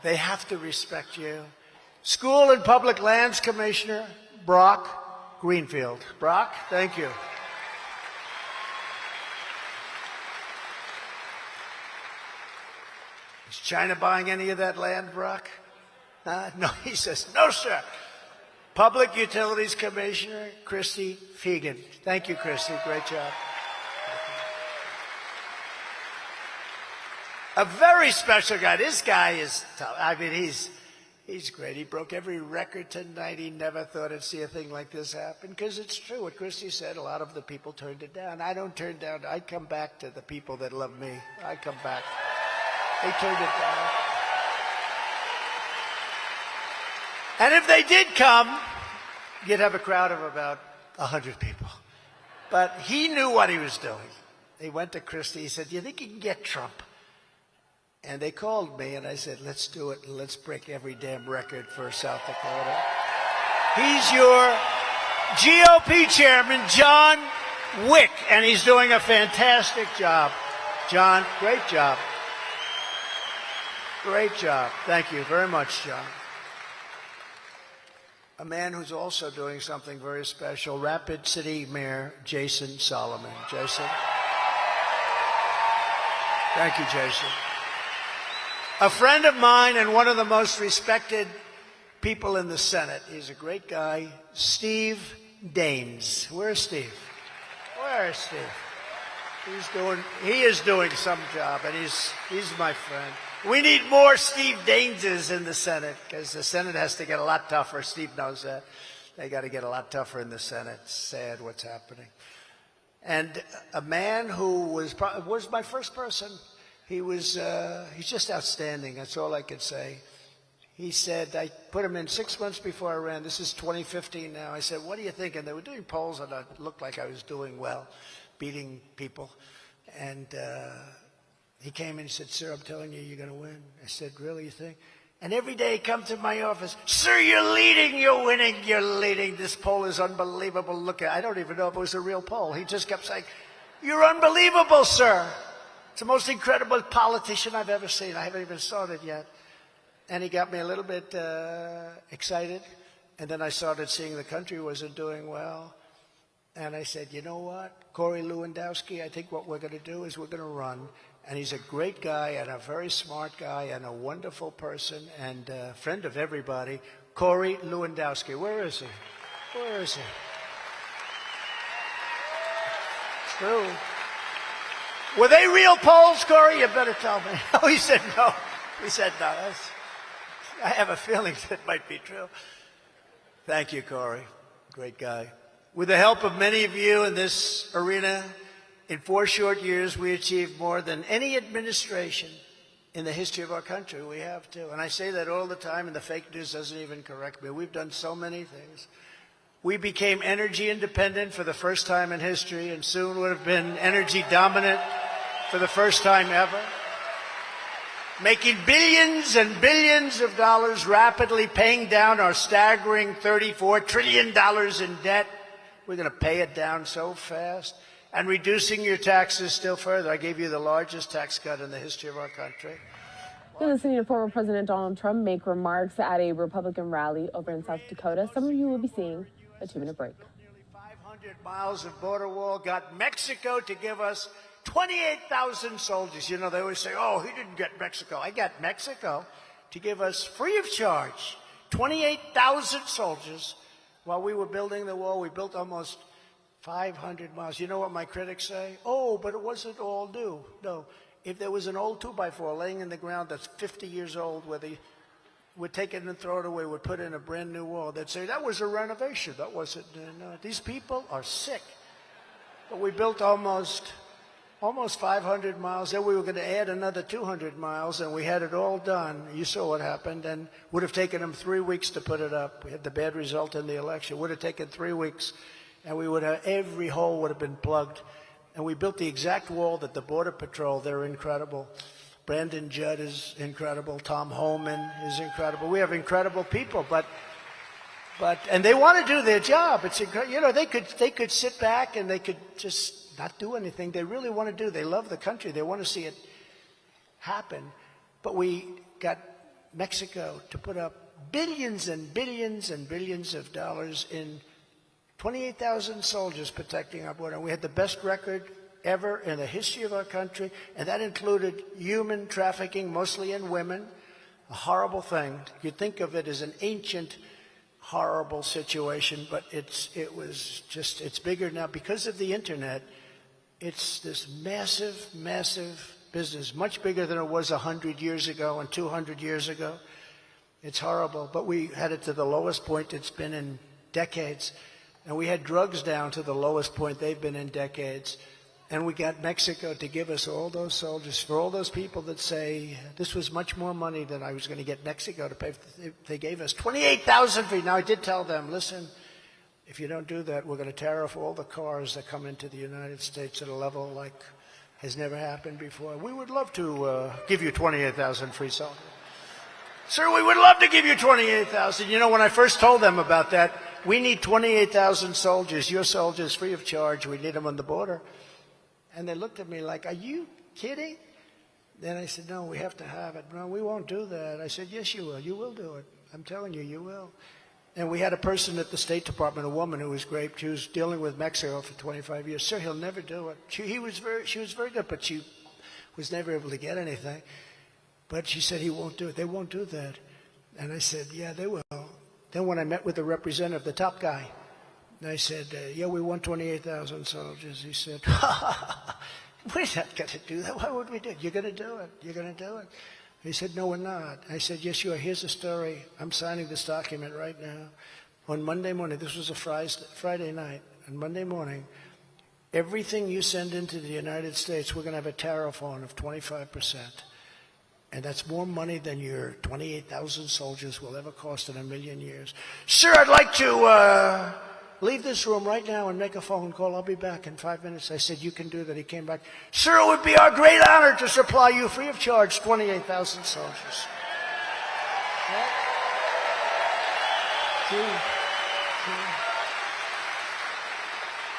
S1: They have to respect you. School and Public Lands Commissioner Brock Greenfield. Brock, thank you. Is China buying any of that land, Brock? No, he says, no, sir. Public Utilities Commissioner Christy Fegan. Thank you, Christy. Great job. A very special guy. This guy is tough. I mean, he's great. He broke every record tonight. He never thought he'd see a thing like this happen, because it's true. What Christy said, a lot of the people turned it down. I don't turn down. I come back to the people that love me. I come back. They turned it down. And if they did come, you'd have a crowd of about 100 people. But he knew what he was doing. He went to Christie. He said, "Do you think you can get Trump?" And they called me, and I said, "Let's do it. Let's break every damn record for South Dakota." He's your GOP chairman, John Wick, and he's doing a fantastic job. John, great job. Great job. Thank you very much, John. A man who's also doing something very special, Rapid City Mayor Jason Solomon. Jason. Thank you, Jason. A friend of mine and one of the most respected people in the Senate. He's a great guy, Steve Daines. Where's Steve? Where's Steve? He is doing some job, and he's my friend. We need more Steve Daineses in the Senate, because the Senate has to get a lot tougher. Steve knows that. They got to get a lot tougher in the Senate. It's sad what's happening. And a man who was my first person. He's just outstanding. That's all I could say. He said, I put him in 6 months before I ran. This is 2015 now. I said, "What do you think?" And they were doing polls, and it looked like I was doing well, beating people. And he came in and said, "Sir, I'm telling you, you're going to win." I said, "Really, you think?" And every day he'd come to my office, "Sir, you're leading, you're winning, you're leading. This poll is unbelievable. Look at it." I don't even know if it was a real poll. He just kept saying, "You're unbelievable, sir. It's the most incredible politician I've ever seen. I haven't even started yet." And he got me a little bit excited. And then I started seeing the country wasn't doing well. And I said, "You know what, Corey Lewandowski, I think what we're going to do is we're going to run." And he's a great guy and a very smart guy and a wonderful person and a friend of everybody, Corey Lewandowski. Where is he? Where is he? It's true. Were they real polls, Corey? You better tell me. Oh, he said no. He said no. I have a feeling that might be true. Thank you, Corey. Great guy. With the help of many of you in this arena, in 4 short years, we achieved more than any administration in the history of our country. We have to. And I say that all the time, and the fake news doesn't even correct me. We've done so many things. We became energy independent for the first time in history, and soon would have been energy dominant for the first time ever. Making billions and billions of dollars, rapidly paying down our staggering $34 trillion in debt. We're going to pay it down so fast. And reducing your taxes still further. I gave you the largest tax cut in the history of our country.
S2: You're listening to former President Donald Trump make remarks at a Republican rally over in South Dakota. Some of you will be seeing a 2-minute break.
S1: Nearly 500 miles of border wall got Mexico to give us 28,000 soldiers. You know, they always say, "Oh, he didn't get Mexico." I got Mexico to give us free of charge 28,000 soldiers while we were building the wall. We built almost 500 miles. You know what my critics say? "Oh, but it wasn't all new." No. If there was an old 2x4 laying in the ground that's 50 years old, where they would take it and throw it away, would put in a brand new wall, they'd say, "That was a renovation. That wasn't." No. These people are sick. But we built almost 500 miles. Then we were going to add another 200 miles, and we had it all done. You saw what happened, and would have taken them 3 weeks to put it up. We had the bad result in the election. Would have taken 3 weeks, and we would have, every hole would have been plugged. And we built the exact wall that the Border Patrol, they're incredible. Brandon Judd is incredible. Tom Homan is incredible. We have incredible people, and they want to do their job. It's you know, they could sit back and they could just not do anything. They really want to do. They love the country. They want to see it happen. But we got Mexico to put up billions and billions and billions of dollars in 28,000 soldiers protecting our border. We had the best record ever in the history of our country, and that included human trafficking, mostly in women, a horrible thing. You think of it as an ancient, horrible situation, but it's bigger now because of the internet. It's this massive, massive business, much bigger than it was 100 years ago and 200 years ago. It's horrible, but we had it to the lowest point it's been in decades. And we had drugs down to the lowest point they've been in decades. And we got Mexico to give us all those soldiers. For all those people that say, this was much more money than I was going to get Mexico to pay, they gave us 28,000 for you. Now, I did tell them, listen, if you don't do that, we're going to tariff all the cars that come into the United States at a level like has never happened before. We would love to give you 28,000 free soldiers. Sir, we would love to give you 28,000. You know, when I first told them about that, we need 28,000 soldiers, your soldiers, free of charge. We need them on the border. And they looked at me like, are you kidding? Then I said, no, we have to have it. No, we won't do that. I said, yes, you will. You will do it. I'm telling you, you will. And we had a person at the State Department, a woman who was great. She was dealing with Mexico for 25 years. Sir, he'll never do it. She was very good, but she was never able to get anything. But she said, he won't do it. They won't do that. And I said, yeah, they will. Then when I met with the representative, the top guy, and I said, yeah, we want 28,000 soldiers. He said, we're not going to do that. Why would we do it? You're going to do it. You're going to do it. He said, no, we're not. I said, yes, you are. Here's the story. I'm signing this document right now. On Monday morning, this was a Friday night, on Monday morning, everything you send into the United States, we're going to have a tariff on of 25%. And that's more money than your 28,000 soldiers will ever cost in a million years. Sir, I'd like to leave this room right now and make a phone call. I'll be back in 5 minutes. I said, you can do that. He came back. Sir, it would be our great honor to supply you free of charge 28,000 soldiers.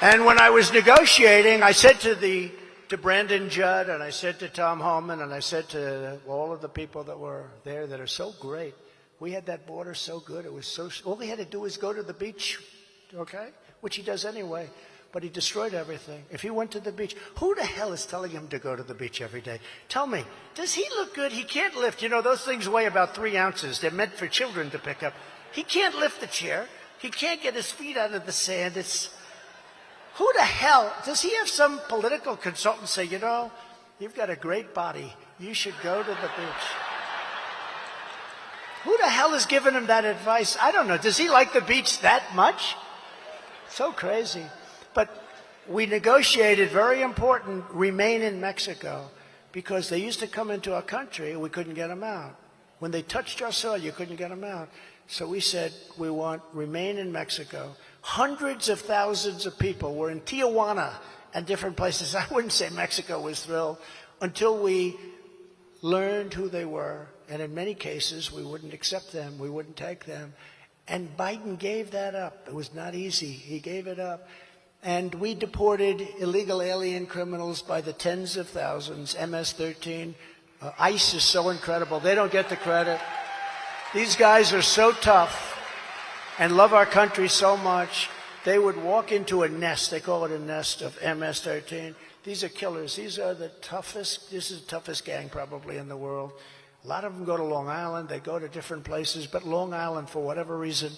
S1: And when I was negotiating, I said to Brandon Judd, and I said to Tom Homan, and I said to all of the people that were there that are so great, we had that border so good. It was so, all he had to do was go to the beach, okay? Which he does anyway, but he destroyed everything. If he went to the beach, who the hell is telling him to go to the beach every day? Tell me, does he look good? He can't lift. You know, those things weigh about 3 ounces. They're meant for children to pick up. He can't lift the chair. He can't get his feet out of the sand. Who the hell, does he have some political consultant say, you know, you've got a great body. You should go to the beach. Who the hell has given him that advice? I don't know. Does he like the beach that much? So crazy. But we negotiated, very important, remain in Mexico, because they used to come into our country and we couldn't get them out. When they touched our soil, you couldn't get them out. So we said, we want remain in Mexico. Hundreds of thousands of people were in Tijuana and different places. I wouldn't say Mexico was thrilled until we learned who they were. And in many cases, we wouldn't accept them. We wouldn't take them. And Biden gave that up. It was not easy. He gave it up. And we deported illegal alien criminals by the tens of thousands, MS-13. ICE is so incredible. They don't get the credit. These guys are so tough and love our country so much, they would walk into a nest, they call it a nest, of MS-13. These are killers. These are the toughest, this is the toughest gang probably in the world. A lot of them go to Long Island, they go to different places, but Long Island, for whatever reason,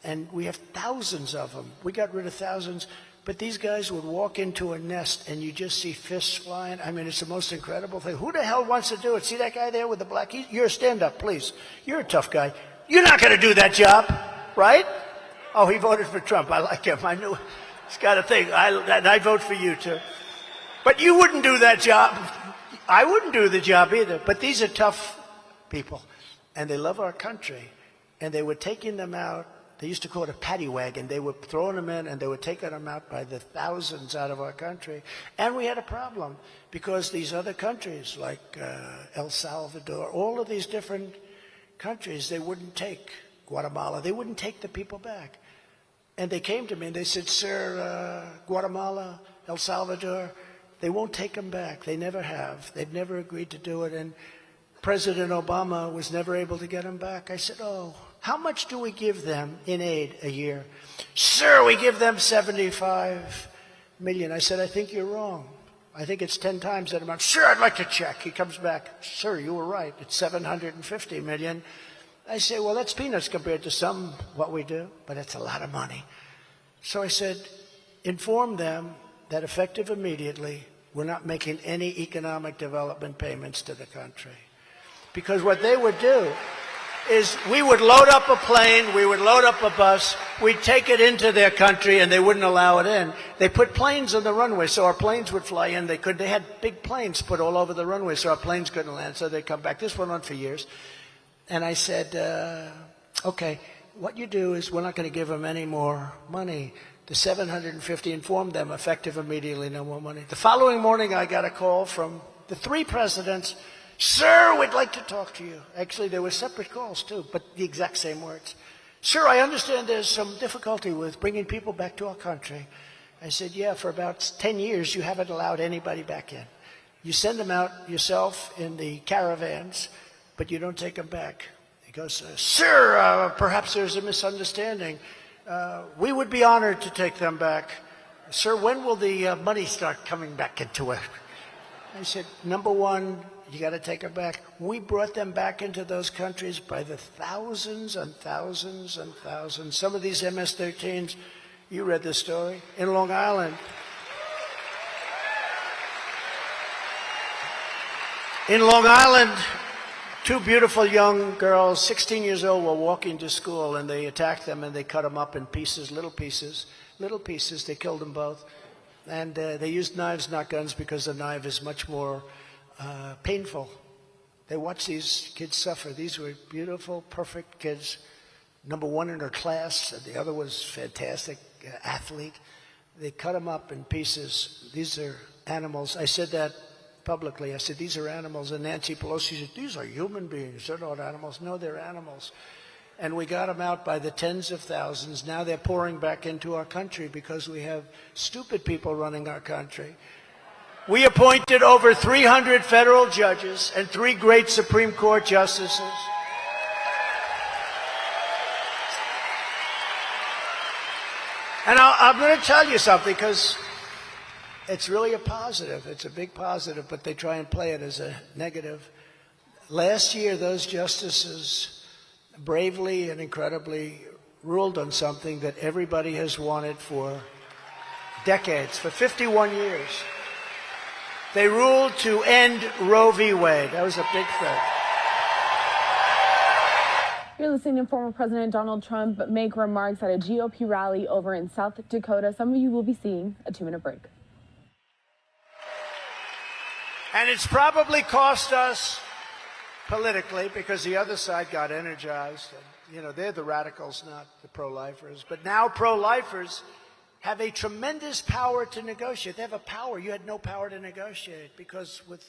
S1: and we have thousands of them. We got rid of thousands, but these guys would walk into a nest and you just see fists flying. I mean, it's the most incredible thing. Who the hell wants to do it? See that guy there with the black? You're stand up, please. You're a tough guy. You're not going to do that job. Right? Oh, he voted for Trump. I like him. I knew he's got a thing. I vote for you too. But you wouldn't do that job. I wouldn't do the job either. But these are tough people, and they love our country. And they were taking them out. They used to call it a paddy wagon. They were throwing them in, and they were taking them out by the thousands out of our country. And we had a problem because these other countries, like El Salvador, all of these different countries, they wouldn't take. Guatemala, they wouldn't take the people back. And they came to me and they said, sir, Guatemala, El Salvador, they won't take them back. They never have. They've never agreed to do it. And President Obama was never able to get them back. I said, oh, how much do we give them in aid a year? Sir, we give them 75 million. I said, I think you're wrong. I think it's 10 times that amount. Sir, I'd like to check. He comes back. Sir, you were right. It's 750 million. I say, well, that's peanuts compared to what we do, but it's a lot of money. So I said, inform them that effective immediately, we're not making any economic development payments to the country. Because what they would do is we would load up a plane, we would load up a bus, we'd take it into their country, and they wouldn't allow it in. They put planes on the runway, so our planes would fly in. They had big planes put all over the runway, so our planes couldn't land, so they'd come back. This went on for years. And I said, okay, what you do is we're not going to give them any more money. The 750 informed them, effective immediately, no more money. The following morning, I got a call from the 3 presidents. Sir, we'd like to talk to you. Actually, there were separate calls, too, but the exact same words. Sir, I understand there's some difficulty with bringing people back to our country. I said, yeah, for about 10 years, you haven't allowed anybody back in. You send them out yourself in the caravans, but you don't take them back. He goes, sir, perhaps there's a misunderstanding. We would be honored to take them back. Sir, when will the money start coming back into it? I said, number one, you got to take them back. We brought them back into those countries by the thousands and thousands and thousands. Some of these MS-13s, you read the story, in Long Island. In Long Island, 2 beautiful young girls, 16 years old, were walking to school, and they attacked them, and they cut them up in pieces, little pieces. They killed them both. And they used knives, not guns, because the knife is much more painful. They watched these kids suffer. These were beautiful, perfect kids. Number 1 in her class, the other was fantastic athlete. They cut them up in pieces. These are animals. I said that publicly. I said, these are animals. And Nancy Pelosi said, these are human beings. They're not animals. No, they're animals. And we got them out by the tens of thousands. Now they're pouring back into our country because we have stupid people running our country. We appointed over 300 federal judges and 3 great Supreme Court justices. And I'm going to tell you something, because it's really a positive. It's a big positive, but they try and play it as a negative. Last year, those justices bravely and incredibly ruled on something that everybody has wanted for decades, for 51 years. They ruled to end Roe v. Wade. That was a big thing.
S2: You're listening to former President Donald Trump make remarks at a GOP rally over in South Dakota. Some of you will be seeing a 2-minute break.
S1: And it's probably cost us politically, because the other side got energized. And, you know, they're the radicals, not the pro-lifers. But now pro-lifers have a tremendous power to negotiate. They have a power. You had no power to negotiate, because with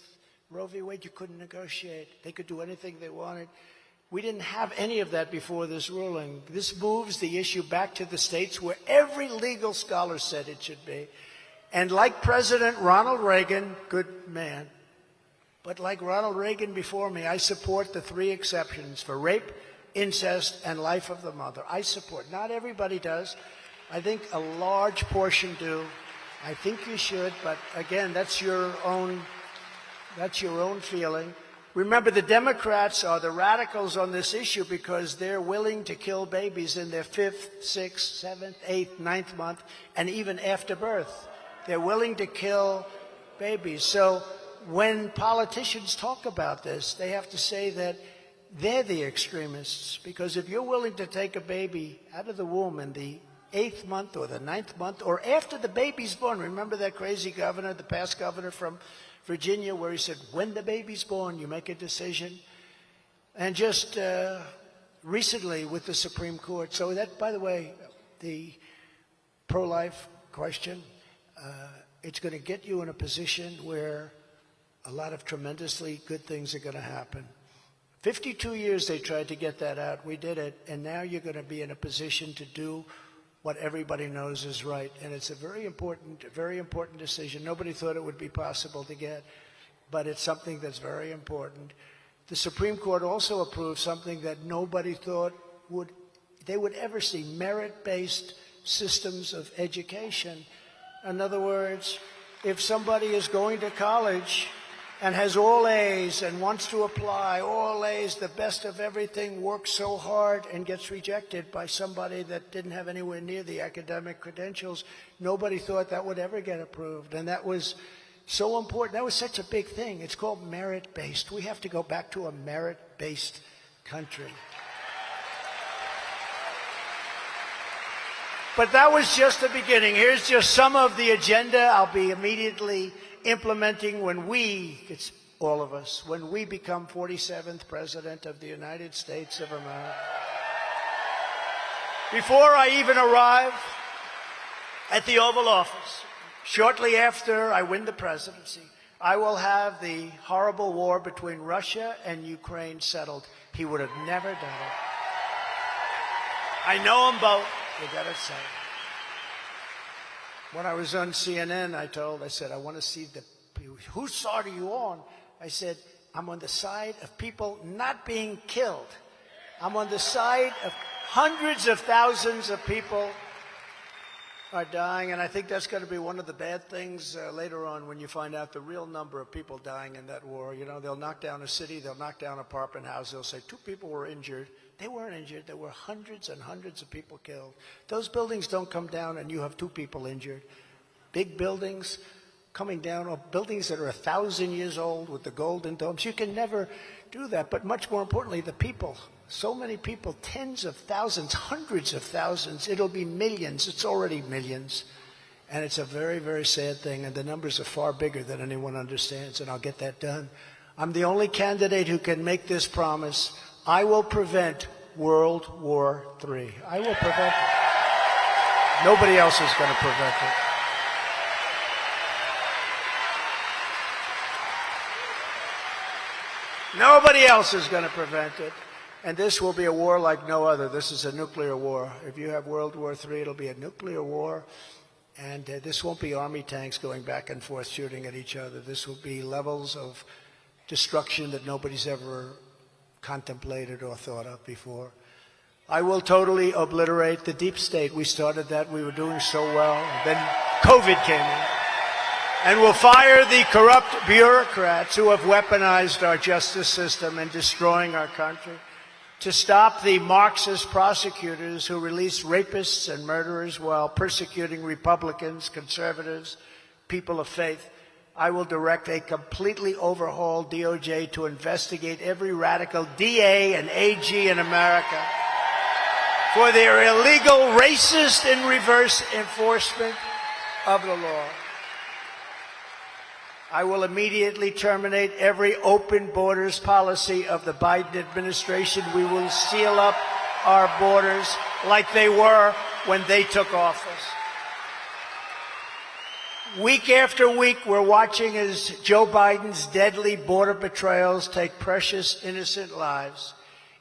S1: Roe v. Wade, you couldn't negotiate. They could do anything they wanted. We didn't have any of that before this ruling. This moves the issue back to the states, where every legal scholar said it should be. And like President Ronald Reagan, good man, but like Ronald Reagan before me, I support the 3 exceptions for rape, incest, and life of the mother. I support. Not everybody does. I think a large portion do. I think you should, but again, that's your own feeling. Remember, the Democrats are the radicals on this issue because they're willing to kill babies in their 5th, 6th, 7th, 8th, 9th month, and even after birth. They're willing to kill babies. So when politicians talk about this, they have to say that they're the extremists, because if you're willing to take a baby out of the womb in the 8th month or the 9th month, or after the baby's born, remember that crazy governor, the past governor from Virginia, where he said, when the baby's born, you make a decision. And just recently with the Supreme Court. So that, by the way, the pro-life question, it's going to get you in a position where a lot of tremendously good things are going to happen. 52 years they tried to get that out. We did it. And now you're going to be in a position to do what everybody knows is right. And it's a very important decision. Nobody thought it would be possible to get, but it's something that's very important. The Supreme Court also approved something that nobody thought they would ever see, merit-based systems of education. In other words, if somebody is going to college and has all A's and wants to apply all A's, the best of everything, works so hard and gets rejected by somebody that didn't have anywhere near the academic credentials, nobody thought that would ever get approved. And that was so important. That was such a big thing. It's called merit-based. We have to go back to a merit-based country. But that was just the beginning. Here's just some of the agenda I'll be immediately implementing when it's all of us, when we become 47th President of the United States of America. Before I even arrive at the Oval Office, shortly after I win the presidency, I will have the horrible war between Russia and Ukraine settled. He would have never done it. I know them both. You got to say. When I was on CNN, I said, I want to see whose side are you on? I said, I'm on the side of people not being killed. I'm on the side of hundreds of thousands of people are dying, and I think that's going to be one of the bad things later on when you find out the real number of people dying in that war. You know, they'll knock down a city, they'll knock down an apartment house, they'll say 2 people were injured. They weren't injured. There were hundreds and hundreds of people killed. Those buildings don't come down and you have 2 people injured. Big buildings coming down, or buildings that are 1,000 years old with the golden domes. You can never do that. But much more importantly, the people. So many people, tens of thousands, hundreds of thousands. It'll be millions. It's already millions. And it's a very, very sad thing. And the numbers are far bigger than anyone understands. And I'll get that done. I'm the only candidate who can make this promise. I will prevent World War III. I will prevent it. Nobody else is going to prevent it. Nobody else is going to prevent it. And this will be a war like no other. This is a nuclear war. If you have World War III, it'll be a nuclear war. And this won't be army tanks going back and forth shooting at each other. This will be levels of destruction that nobody's ever contemplated or thought of before. I will totally obliterate the deep state. We started that. We were doing so well. And then COVID came in. And we'll fire the corrupt bureaucrats who have weaponized our justice system and destroying our country. To stop the Marxist prosecutors who release rapists and murderers while persecuting Republicans, conservatives, people of faith, I will direct a completely overhauled DOJ to investigate every radical DA and AG in America for their illegal, racist, and reverse enforcement of the law. I will immediately terminate every open borders policy of the Biden administration. We will seal up our borders like they were when they took office. Week after week, we're watching as Joe Biden's deadly border betrayals take precious, innocent lives.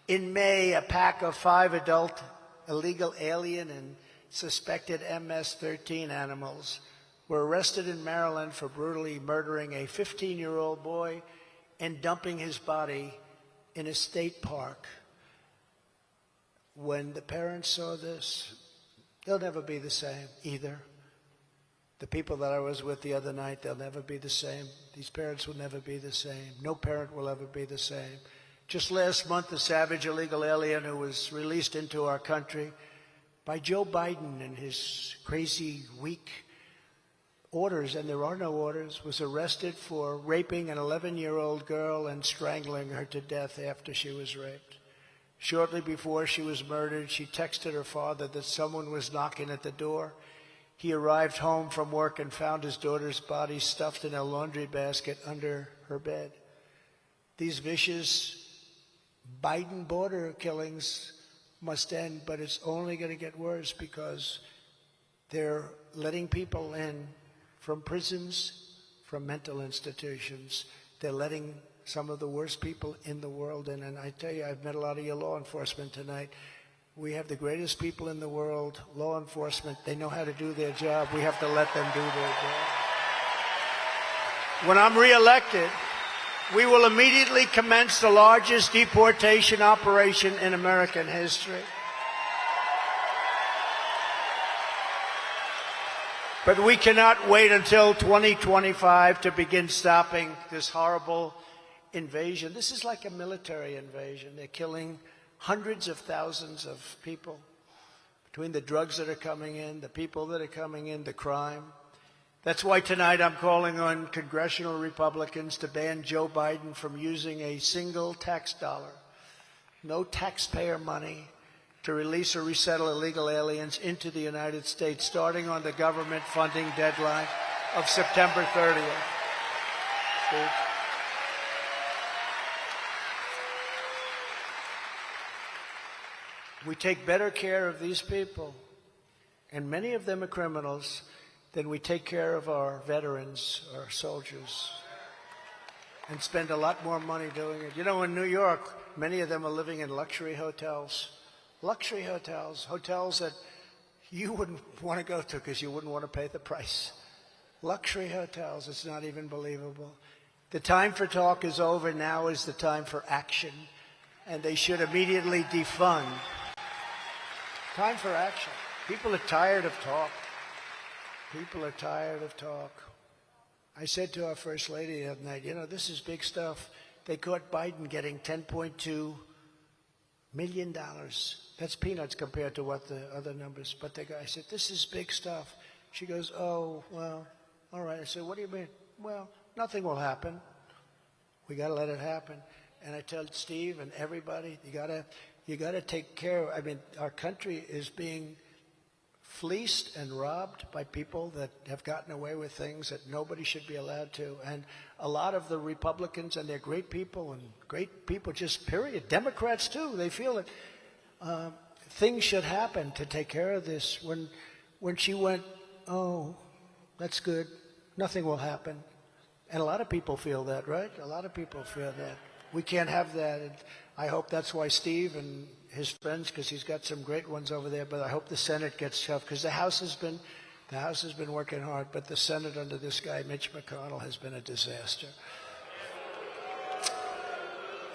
S1: In May, a pack of 5 adult illegal alien and suspected MS-13 animals were arrested in Maryland for brutally murdering a 15-year-old boy and dumping his body in a state park. When the parents saw this, they'll never be the same either. The people that I was with the other night, they'll never be the same. These parents will never be the same. No parent will ever be the same. Just last month, a savage illegal alien who was released into our country by Joe Biden and his crazy, weak orders, and there are no orders, was arrested for raping an 11-year-old girl and strangling her to death after she was raped. Shortly before she was murdered, she texted her father that someone was knocking at the door. He arrived home from work and found his daughter's body stuffed in a laundry basket under her bed. These vicious Biden border killings must end, but it's only going to get worse because they're letting people in from prisons, from mental institutions. They're letting some of the worst people in the world in. And I tell you, I've met a lot of your law enforcement tonight. We have the greatest people in the world, law enforcement. They know how to do their job. We have to let them do their job. When I'm reelected, we will immediately commence the largest deportation operation in American history. But we cannot wait until 2025 to begin stopping this horrible invasion. This is like a military invasion. They're killing hundreds of thousands of people between the drugs that are coming in, the people that are coming in, the crime. That's why tonight I'm calling on congressional Republicans to ban Joe Biden from using a single tax dollar, no taxpayer money, to release or resettle illegal aliens into the United States, starting on the government funding deadline of September 30th. Steve? we take better care of these people, and many of them are criminals, than we take care of our veterans, our soldiers, and spend a lot more money doing it. You know, in New York, many of them are living in luxury hotels. Luxury hotels, hotels that you wouldn't want to go to because you wouldn't want to pay the price. Luxury hotels, it's not even believable. The time for talk is over. Now is the time for action. And they should immediately defund. Time for action. People are tired of talk. People are tired of talk. I said to our First Lady the other night, you know, this is big stuff. They caught Biden getting $10.2 million. That's peanuts compared to what the other numbers. But the guy said, this is big stuff. She goes, oh, well, all right. I said, what do you mean? Well, nothing will happen. We got to let it happen. And I tell Steve and everybody, you got to take care of. I mean, our country is being fleeced and robbed by people that have gotten away with things that nobody should be allowed to. And a lot of the Republicans, and they're great people, and great people just period. Democrats too, they feel it. Things should happen to take care of this. When she went, oh, that's good, nothing will happen. And a lot of people feel that, right? A lot of people feel that. We can't have that. And I hope that's why Steve and his friends, because he's got some great ones over there, but I hope the Senate gets shoved, because the House has been working hard, but the Senate under this guy, Mitch McConnell, has been a disaster.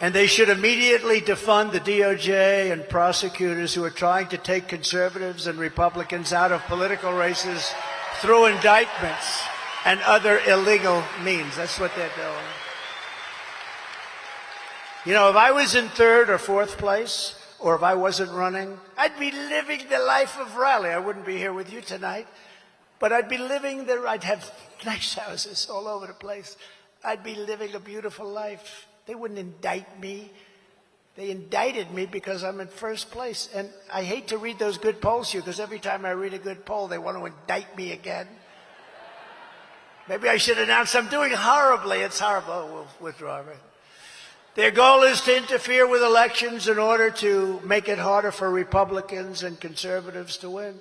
S1: And they should immediately defund the DOJ and prosecutors who are trying to take conservatives and Republicans out of political races through indictments and other illegal means. That's what they're doing. You know, if I was in third or fourth place, or if I wasn't running, I'd be living the life of Riley. I wouldn't be here with you tonight, but I'd be living I'd have nice houses all over the place. I'd be living a beautiful life. They wouldn't indict me. They indicted me because I'm in first place. And I hate to read those good polls here, because every time I read a good poll, they want to indict me again. Maybe I should announce I'm doing horribly. It's horrible. Oh, we'll withdraw it. Their goal is to interfere with elections in order to make it harder for Republicans and conservatives to win.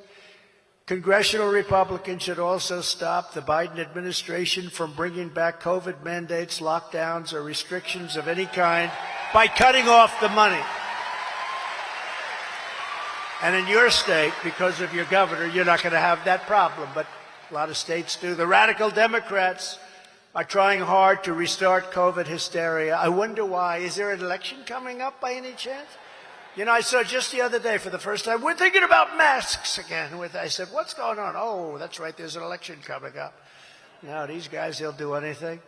S1: Congressional Republicans should also stop the Biden administration from bringing back COVID mandates, lockdowns, or restrictions of any kind by cutting off the money. And in your state, because of your governor, you're not going to have that problem, but a lot of states do. The radical Democrats are trying hard to restart COVID hysteria. I wonder why. Is there an election coming up by any chance? You know, I saw just the other day for the first time, we're thinking about masks again. I said, what's going on? Oh, that's right, there's an election coming up. Now, these guys, they'll do anything.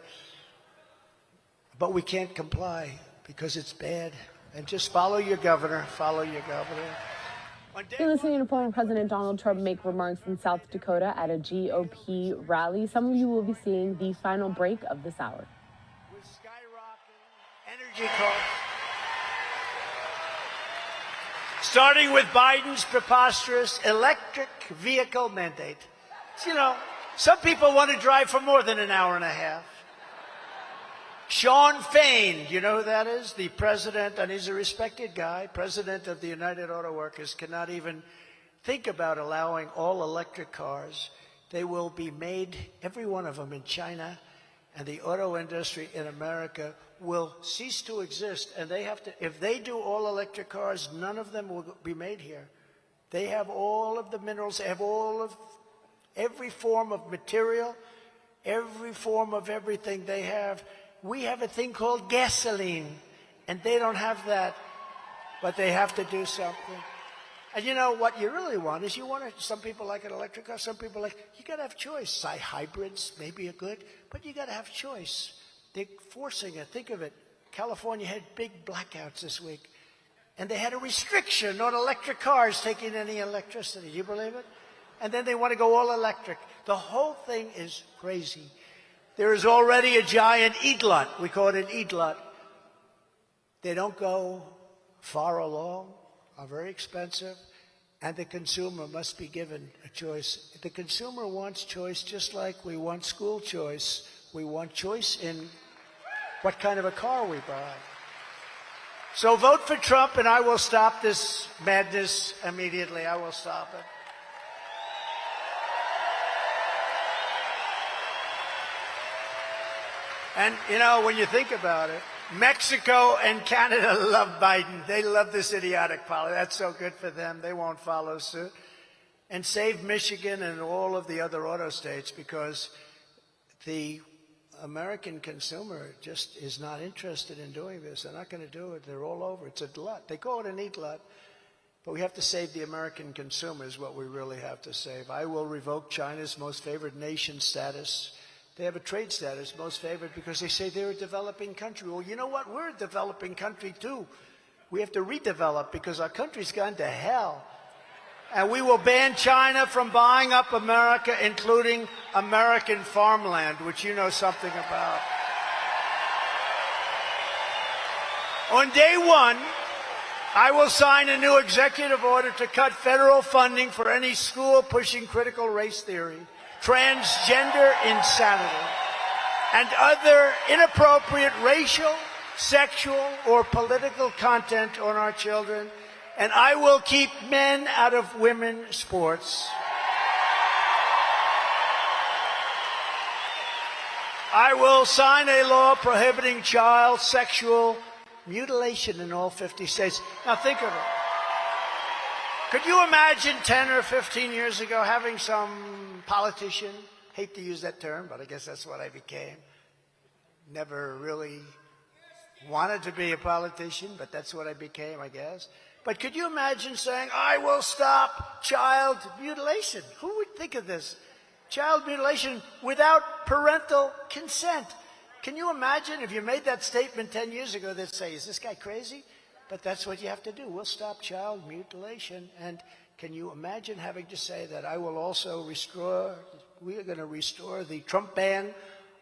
S1: But we can't comply because it's bad. And just follow your governor. Follow your governor.
S2: You're listening to former President Donald Trump make remarks in South Dakota at a GOP rally. Some of you will be seeing the final break of this hour.
S1: With skyrocketing energy costs, starting with Biden's preposterous electric vehicle mandate. You know, some people want to drive for more than an hour and a half. Sean Fain, you know who that is? The president, and he's a respected guy, president of the United Auto Workers, cannot even think about allowing all electric cars. They will be made, every one of them, in China, and the auto industry in America will cease to exist. And they have to, if they do all electric cars, none of them will be made here. They have all of the minerals, they have all of every form of material, every form of everything they have. We have a thing called gasoline, and they don't have that, but they have to do something. And you know what you really want is some people like an electric car, some people like, you got to have choice. Hybrids maybe are good, but you got to have choice. They're forcing it. Think of it. California had big blackouts this week, and they had a restriction on electric cars taking any electricity. Do you believe it? And then they want to go all electric. The whole thing is crazy. There is already a giant EGLOT. We call it an EGLOT. They don't go far along, are very expensive, and the consumer must be given a choice. The consumer wants choice just like we want school choice. We want choice in what kind of a car we buy. So vote for Trump, and I will stop this madness immediately. I will stop it. And, you know, when you think about it, Mexico and Canada love Biden. They love this idiotic policy. That's so good for them. They won't follow suit. And save Michigan and all of the other auto states, because the American consumer just is not interested in doing this. They're not going to do it. They're all over. It's a glut. They call it an e-glut. But we have to save the American consumer is what we really have to save. I will revoke China's most favored nation status. They have a trade status, most favored, because they say they're a developing country. Well, you know what? We're a developing country, too. We have to redevelop because our country's gone to hell. And we will ban China from buying up America, including American farmland, which you know something about. On day one, I will sign a new executive order to cut federal funding for any school pushing critical race theory, transgender insanity, and other inappropriate racial, sexual, or political content on our children. And I will keep men out of women's sports. I will sign a law prohibiting child sexual mutilation in all 50 states. Now think of it. Could you imagine 10 or 15 years ago having some politician, hate to use that term, but I guess that's what I became, never really wanted to be a politician, but that's what I became, I guess. But could you imagine saying, I will stop child mutilation? Who would think of this? Child mutilation without parental consent. Can you imagine if you made that statement 10 years ago, they'd say, is this guy crazy? But that's what you have to do. We'll stop child mutilation. And can you imagine having to say that I will also we are going to restore the Trump ban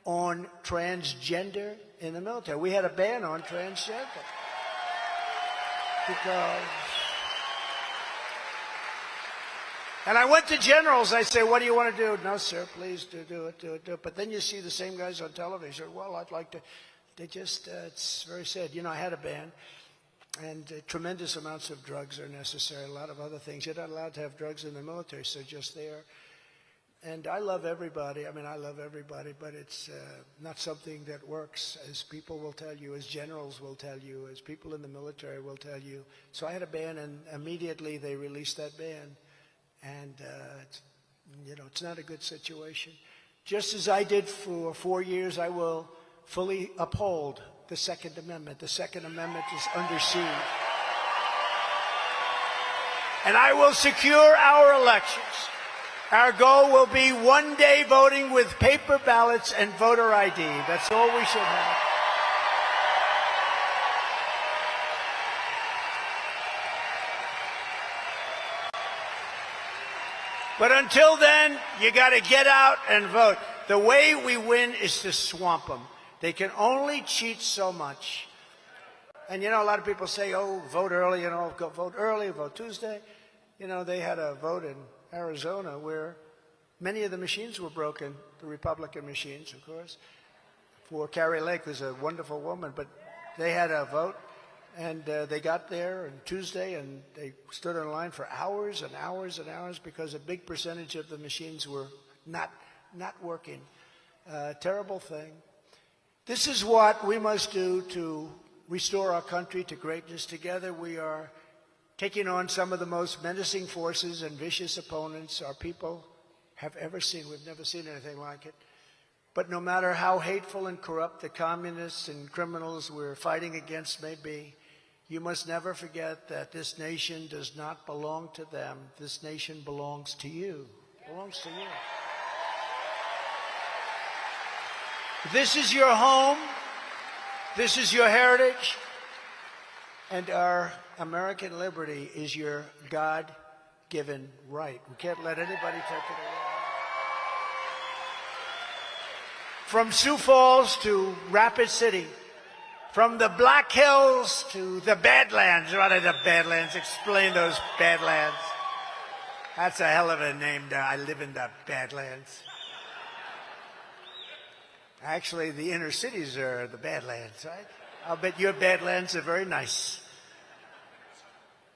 S1: on transgender in the military. We had a ban on transgender. And I went to generals. I say, what do you want to do? No, sir, please do it. But then you see the same guys on television. Well, I'd like to. They just, it's very sad. You know, I had a ban, and tremendous amounts of drugs are necessary, a lot of other things. You're not allowed to have drugs in the military, so just there. And I love everybody. I mean, I love everybody, but it's not something that works, as people will tell you, as generals will tell you, as people in the military will tell you. So I had a ban, and immediately they released that ban. And, it's not a good situation. Just as I did for 4 years, I will fully uphold the Second Amendment. The Second Amendment is under siege. And I will secure our elections. Our goal will be one-day voting with paper ballots and voter ID. That's all we should have. But until then, you got to get out and vote. The way we win is to swamp them. They can only cheat so much. And, a lot of people say, oh, vote early, go vote early, vote Tuesday. They had a vote in Arizona where many of the machines were broken, the Republican machines, of course, for Carrie Lake, who's a wonderful woman. But they had a vote, and they got there on Tuesday, and they stood in line for hours and hours and hours because a big percentage of the machines were not working. Terrible thing. This is what we must do to restore our country to greatness. Together we are taking on some of the most menacing forces and vicious opponents our people have ever seen. We've never seen anything like it. But no matter how hateful and corrupt the communists and criminals we're fighting against may be, you must never forget that this nation does not belong to them. This nation belongs to you. It belongs to you. This is your home. This is your heritage. And our American liberty is your God-given right. We can't let anybody take it away. From Sioux Falls to Rapid City, from the Black Hills to the Badlands. What are the Badlands? Explain those Badlands. That's a hell of a name. I live in the Badlands. Actually, the inner cities are the Badlands, right? I'll bet your Badlands are very nice.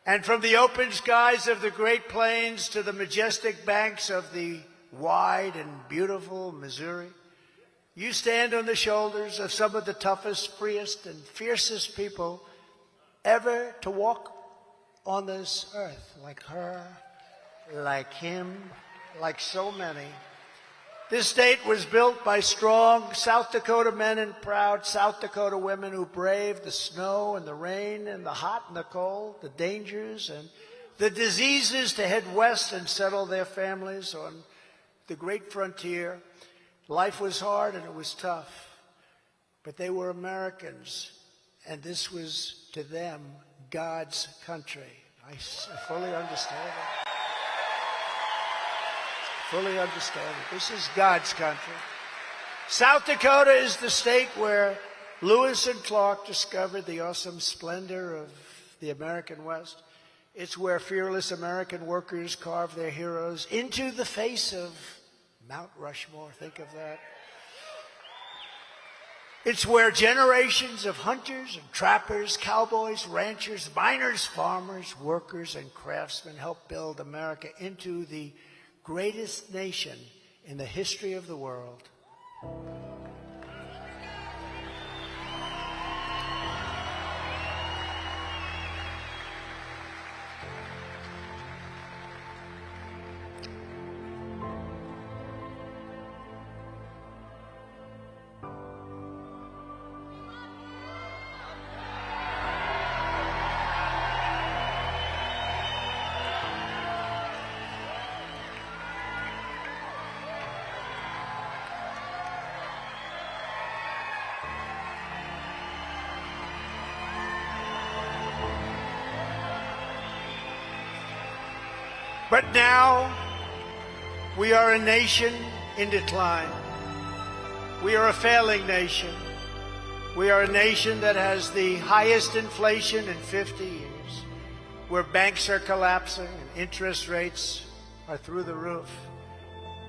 S1: And from the open skies of the Great Plains to the majestic banks of the wide and beautiful Missouri, you stand on the shoulders of some of the toughest, freest, and fiercest people ever to walk on this earth, like her, like him, like so many. This state was built by strong South Dakota men and proud South Dakota women who braved the snow and the rain and the hot and the cold, the dangers and the diseases to head west and settle their families on the great frontier. Life was hard and it was tough, but they were Americans, and this was to them God's country. I fully understand it. Fully understand it. This is God's country. South Dakota is the state where Lewis and Clark discovered the awesome splendor of the American West. It's where fearless American workers carved their heroes into the face of Mount Rushmore. Think of that. It's where generations of hunters and trappers, cowboys, ranchers, miners, farmers, workers, and craftsmen helped build America into the greatest nation in the history of the world. But now, we are a nation in decline. We are a failing nation. We are a nation that has the highest inflation in 50 years, where banks are collapsing and interest rates are through the roof.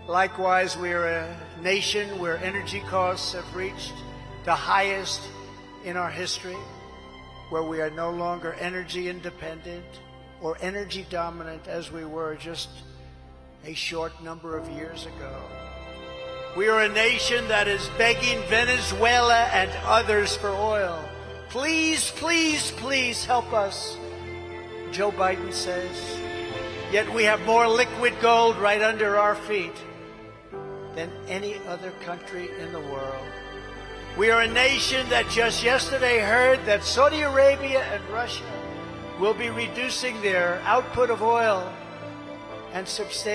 S1: Likewise, we are a nation where energy costs have reached the highest in our history, where we are no longer energy independent or energy dominant as we were just a short number of years ago. We are a nation that is begging Venezuela and others for oil. Please, please, please help us, Joe Biden says. Yet we have more liquid gold right under our feet than any other country in the world. We are a nation that just yesterday heard that Saudi Arabia and Russia will be reducing their output of oil and substantially